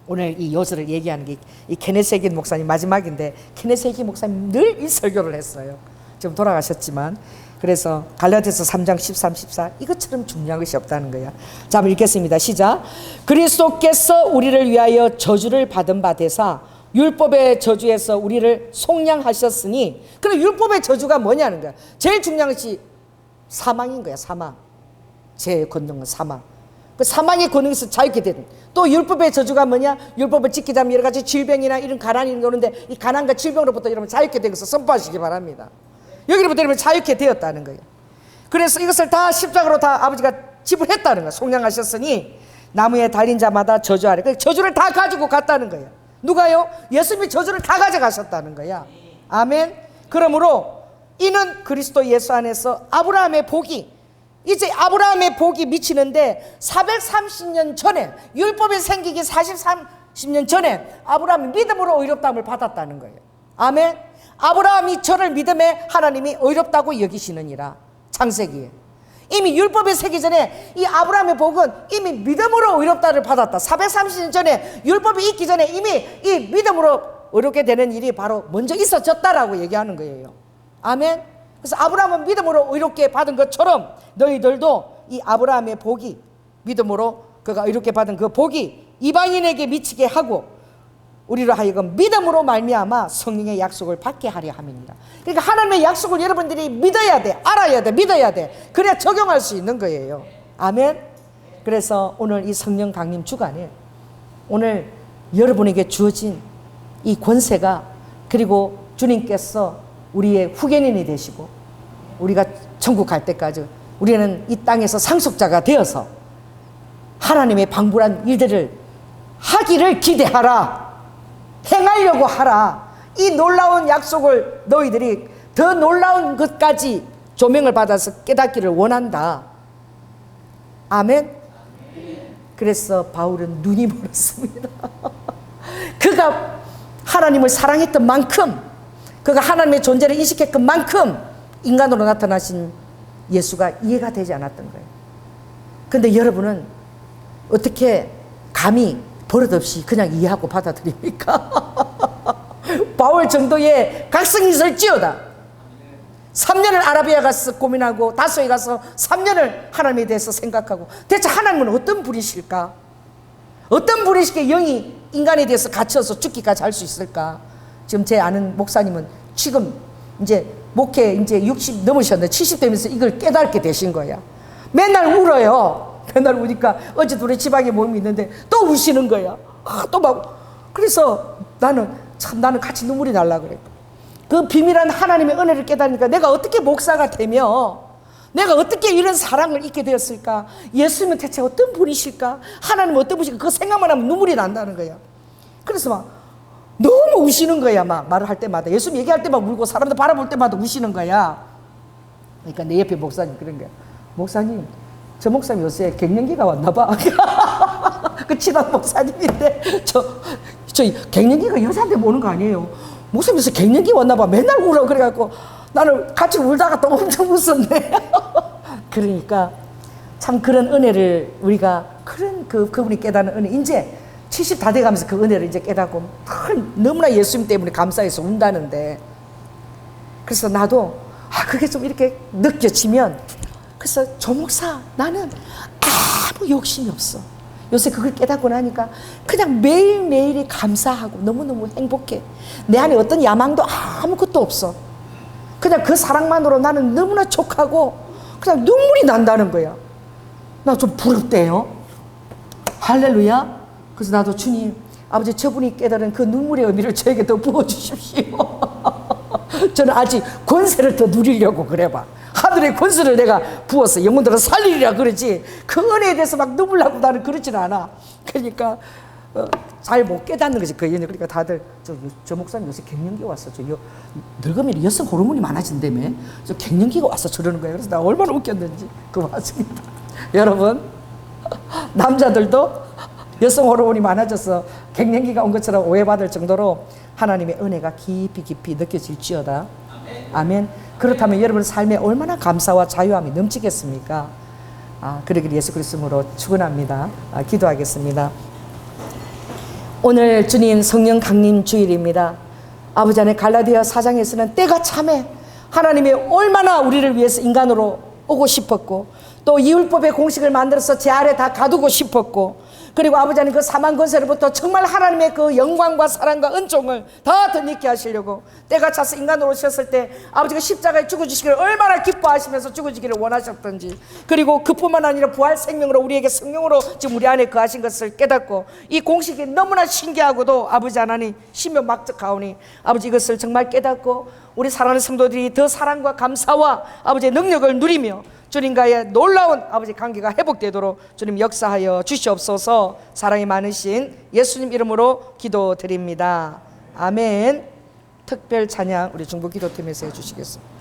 오늘 이 요소를 얘기하는 게 이 케네스 해긴 목사님 마지막인데, 케네스 해긴 목사님 늘 이 설교를 했어요. 지금 돌아가셨지만. 그래서 갈라디아서 3장 13, 14 이것처럼 중요한 것이 없다는 거야. 자, 한번 읽겠습니다. 시작. 그리스도께서 우리를 위하여 저주를 받은 바 되사 율법의 저주에서 우리를 속량하셨으니, 그럼 율법의 저주가 뭐냐는 거야. 제일 중요한 것이 사망인 거야. 사망. 죄의 권능은 사망. 그 사망의 권능에서 자유케 되는. 또 율법의 저주가 뭐냐? 율법을 지키자 하면 여러 가지 질병이나 이런 가난이 오는데 이 가난과 질병으로부터 여러분 자유케 된 것을 선포하시기 바랍니다. 여기로부터 여러분 자유케 되었다는 거예요. 그래서 이것을 다 십자가로 다 아버지가 지불했다는 거예요. 속량하셨으니 나무에 달린 자마다 저주 아래. 그 저주를 다 가지고 갔다는 거예요. 누가요? 예수님이 저주를 다 가져가셨다는 거야. 아멘. 그러므로 이는 그리스도 예수 안에서 아브라함의 복이, 이제 아브라함의 복이 미치는데 430년 전에, 율법이 생기기 30년 전에 아브라함이 믿음으로 의롭다함을 받았다는 거예요. 아멘. 아브라함이 저를 믿음에 하나님이 의롭다고 여기시느니라. 창세기에 이미 율법이 생기기 전에 이 아브라함의 복은 이미 믿음으로 의롭다를 받았다. 430년 전에, 율법이 있기 전에 이미 이 믿음으로 의롭게 되는 일이 바로 먼저 있어졌다라고 얘기하는 거예요. 아멘. 그래서 아브라함은 믿음으로 의롭게 받은 것처럼 너희들도 이 아브라함의 복이, 믿음으로 그가 의롭게 받은 그 복이 이방인에게 미치게 하고 우리로 하여금 믿음으로 말미암아 성령의 약속을 받게 하려 함이니라. 그러니까 하나님의 약속을 여러분들이 믿어야 돼, 알아야 돼, 믿어야 돼. 그래야 적용할 수 있는 거예요. 아멘. 그래서 오늘 이 성령 강림 주간에 오늘 여러분에게 주어진 이 권세가, 그리고 주님께서 우리의 후견인이 되시고 우리가 천국 갈 때까지 우리는 이 땅에서 상속자가 되어서 하나님의 방불한 일들을 하기를 기대하라. 행하려고 하라. 이 놀라운 약속을 너희들이 더 놀라운 것까지 조명을 받아서 깨닫기를 원한다. 아멘. 그래서 바울은 눈이 멀었습니다. 그가 하나님을 사랑했던 만큼, 그가 하나님의 존재를 인식했던 만큼 인간으로 나타나신 예수가 이해가 되지 않았던 거예요. 근데 여러분은 어떻게 감히 버릇없이 그냥 이해하고 받아들입니까? 바울 정도의 각성이 있을지어다. 3년을 아라비아 가서 고민하고 다소에 가서 3년을 하나님에 대해서 생각하고 대체 하나님은 어떤 분이실까? 어떤 분이시기에 영이 인간에 대해서 갇혀서 죽기까지 할 수 있을까? 지금 제 아는 목사님은 지금 이제 목회 이제 60 넘으셨는데 70 되면서 이걸 깨닫게 되신 거야. 맨날 울어요. 맨날 우니까 어제도 우리 지방에 모임이 있는데 또 우시는 거야. 또 막. 그래서 나는 같이 눈물이 날라 그래. 그 비밀한 하나님의 은혜를 깨달으니까 내가 어떻게 목사가 되며 내가 어떻게 이런 사랑을 잊게 되었을까? 예수님은 대체 어떤 분이실까? 하나님은 어떤 분이실까? 그 생각만 하면 눈물이 난다는 거야. 그래서 막 너무 우시는 거야. 막 말을 할 때마다 예수님 얘기할 때만 울고 사람들 바라볼 때마다 우시는 거야. 그러니까 내 옆에 목사님 그런 거야. 목사님, 저 목사님 요새 갱년기가 왔나 봐. 그 친한 목사님인데 저 갱년기가 여자한테 오는 거 아니에요. 목사님 요새 갱년기 왔나 봐. 맨날 울어. 그래갖고 나는 같이 울다가 또 엄청 웃었네. 그러니까 참 그런 은혜를 우리가 그런 그분이 깨닫는 은혜 이제 70 다 돼가면서 그 은혜를 이제 깨닫고 너무나 예수님 때문에 감사해서 운다는데 그래서 나도 그게 좀 이렇게 느껴지면 그래서 조목사 나는 아무 욕심이 없어. 요새 그걸 깨닫고 나니까 그냥 매일매일이 감사하고 너무너무 행복해. 내 안에 어떤 야망도 아무것도 없어. 그냥 그 사랑만으로 나는 너무나 족하고 그냥 눈물이 난다는 거야. 나 좀 부럽대요. 할렐루야. 그래서 나도 주님 아버지 저분이 깨달은 그 눈물의 의미를 저에게 더 부어주십시오. 저는 아직 권세를 더 누리려고 그래봐. 하늘의 권세를 내가 부어서 영혼들을 살리리라 그러지 그 은혜에 대해서 막 눈물 나고 나는 그러진 않아. 그러니까 잘 못 깨닫는 거지 그 연애. 그러니까 다들 저 목사님 요새 갱년기 왔어. 늙으면 여성 호르몬이 많아진다며. 저 갱년기가 왔어 저러는 거예요. 그래서 나 얼마나 웃겼는지 그 와중입니다. 여러분 남자들도 여성 호르몬이 많아져서 갱년기가 온 것처럼 오해받을 정도로 하나님의 은혜가 깊이 깊이 느껴질지어다. 아멘. 그렇다면 여러분 삶에 얼마나 감사와 자유함이 넘치겠습니까? 그러기를 예수 그리스도로 축원합니다. 기도하겠습니다. 오늘 주님 성령 강림 주일입니다. 아버지 안에 갈라디아 4장에서는 때가 참해 하나님이 얼마나 우리를 위해서 인간으로 오고 싶었고 또 이율법의 공식을 만들어서 제 아래 다 가두고 싶었고 그리고 아버지 하나님 그 사망 권세로부터 정말 하나님의 그 영광과 사랑과 은총을 더 덧입게 하시려고 때가 차서 인간으로 오셨을 때 아버지가 십자가에 죽어주시기를 얼마나 기뻐하시면서 죽어주기를 원하셨던지 그리고 그뿐만 아니라 부활 생명으로 우리에게 성령으로 지금 우리 안에 거하신 것을 깨닫고 이 공식이 너무나 신기하고도 아버지 하나님 신묘막적하오니 아버지 이것을 정말 깨닫고 우리 사랑하는 성도들이 더 사랑과 감사와 아버지의 능력을 누리며 주님과의 놀라운 아버지 관계가 회복되도록 주님 역사하여 주시옵소서. 사랑이 많으신 예수님 이름으로 기도드립니다. 아멘. 특별 찬양 우리 중보 기도팀에서 해주시겠습니다.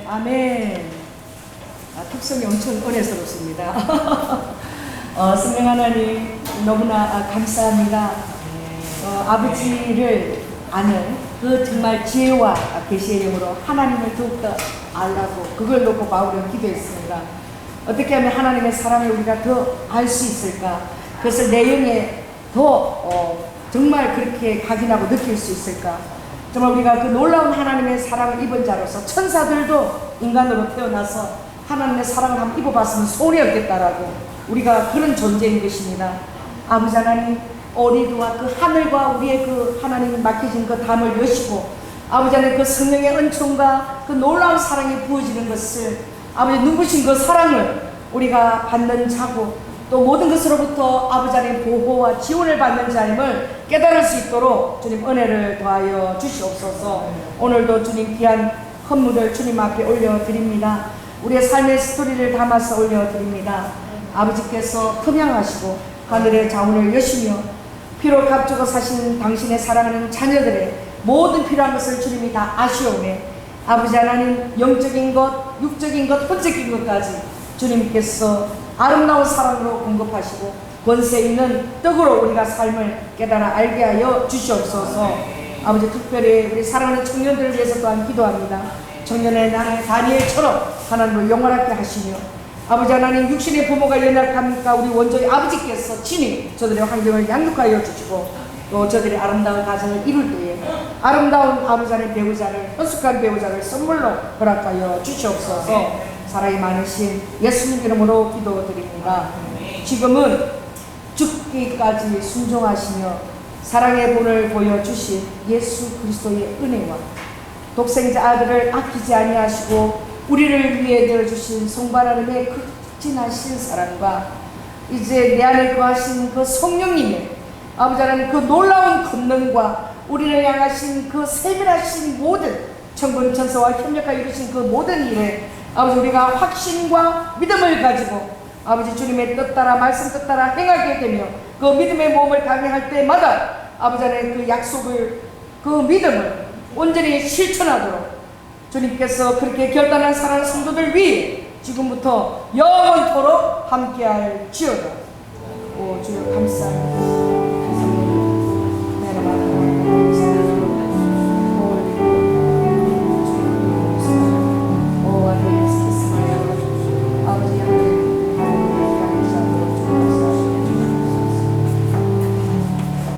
아멘. 특성이 엄청 은혜스럽습니다. 성령 하나님 너무나 감사합니다. 아버지를 아는 그 정말 지혜와 계시의 영으로 하나님을 더욱더 알라고 그걸 놓고 바울은 기도했습니다. 어떻게 하면 하나님의 사랑을 우리가 더 알 수 있을까? 그것을 내 영에 더 정말 그렇게 확인하고 느낄 수 있을까? 정말 우리가 그 놀라운 하나님의 사랑을 입은 자로서 천사들도 인간으로 태어나서 하나님의 사랑을 한번 입어봤으면 소원이 없겠다라고 우리가 그런 존재인 것입니다. 아버지 하나님, 우리와 그 하늘과 우리의 그 하나님이 맡겨진 그 담을 여시고 아버지 하나님 그 성령의 은총과 그 놀라운 사랑이 부어지는 것을 아버지 눈부신 그 사랑을 우리가 받는 자고 또 모든 것으로부터 아버지 하나님 보호와 지원을 받는 자임을 깨달을 수 있도록 주님 은혜를 더하여 주시옵소서. 오늘도 주님 귀한 헌물을 주님 앞에 올려드립니다. 우리의 삶의 스토리를 담아서 올려드립니다. 아버지께서 품양하시고 하늘의 자원을 여시며 피로 값주고 사신 당신의 사랑하는 자녀들의 모든 필요한 것을 주님이 다 아시오매 아버지 하나님 영적인 것, 육적인 것, 혼적인 것까지 주님께서 아름다운 사랑으로 공급하시고 권세 있는 떡으로 우리가 삶을 깨달아 알게 하여 주시옵소서. 아버지 특별히 우리 사랑하는 청년들을 위해서 또한 기도합니다. 청년의 나라의 다니엘처럼 하나님을 영원하게 하시며 아버지 하나님 육신의 부모가 연약합니까? 우리 원조의 아버지께서 친히 저들의 환경을 양육하여 주시고 또 저들의 아름다운 가정을 이룰 때에 아름다운 아버지 하나님 배우자를 헌숙한 배우자를 선물로 허락하여 주시옵소서. 사랑이 많으신 예수님 이름으로 기도드립니다. 지금은 죽기까지 순종하시며 사랑의 본을 보여주신 예수 그리스도의 은혜와 독생자 아들을 아끼지 아니하시고 우리를 위해 내어주신 성바라님의 그 진하신 사랑과 이제 내 안에 거하신 그 성령님의 아버지 하나님 그 놀라운 권능과 우리를 향하신 그 세밀하신 모든 천군 천사와 협력하여 이루신 그 모든 일에 아버지 우리가 확신과 믿음을 가지고 아버지 주님의 뜻 따라 말씀 뜻 따라 행하게 되며 그 믿음의 몸을 강해할 때마다 아버지 하나님 그 약속을 그 믿음을 온전히 실천하도록 주님께서 그렇게 결단한 사랑하는 성도들 위해 지금부터 영원토록 함께할 지어다. 오 주여 감사합니다.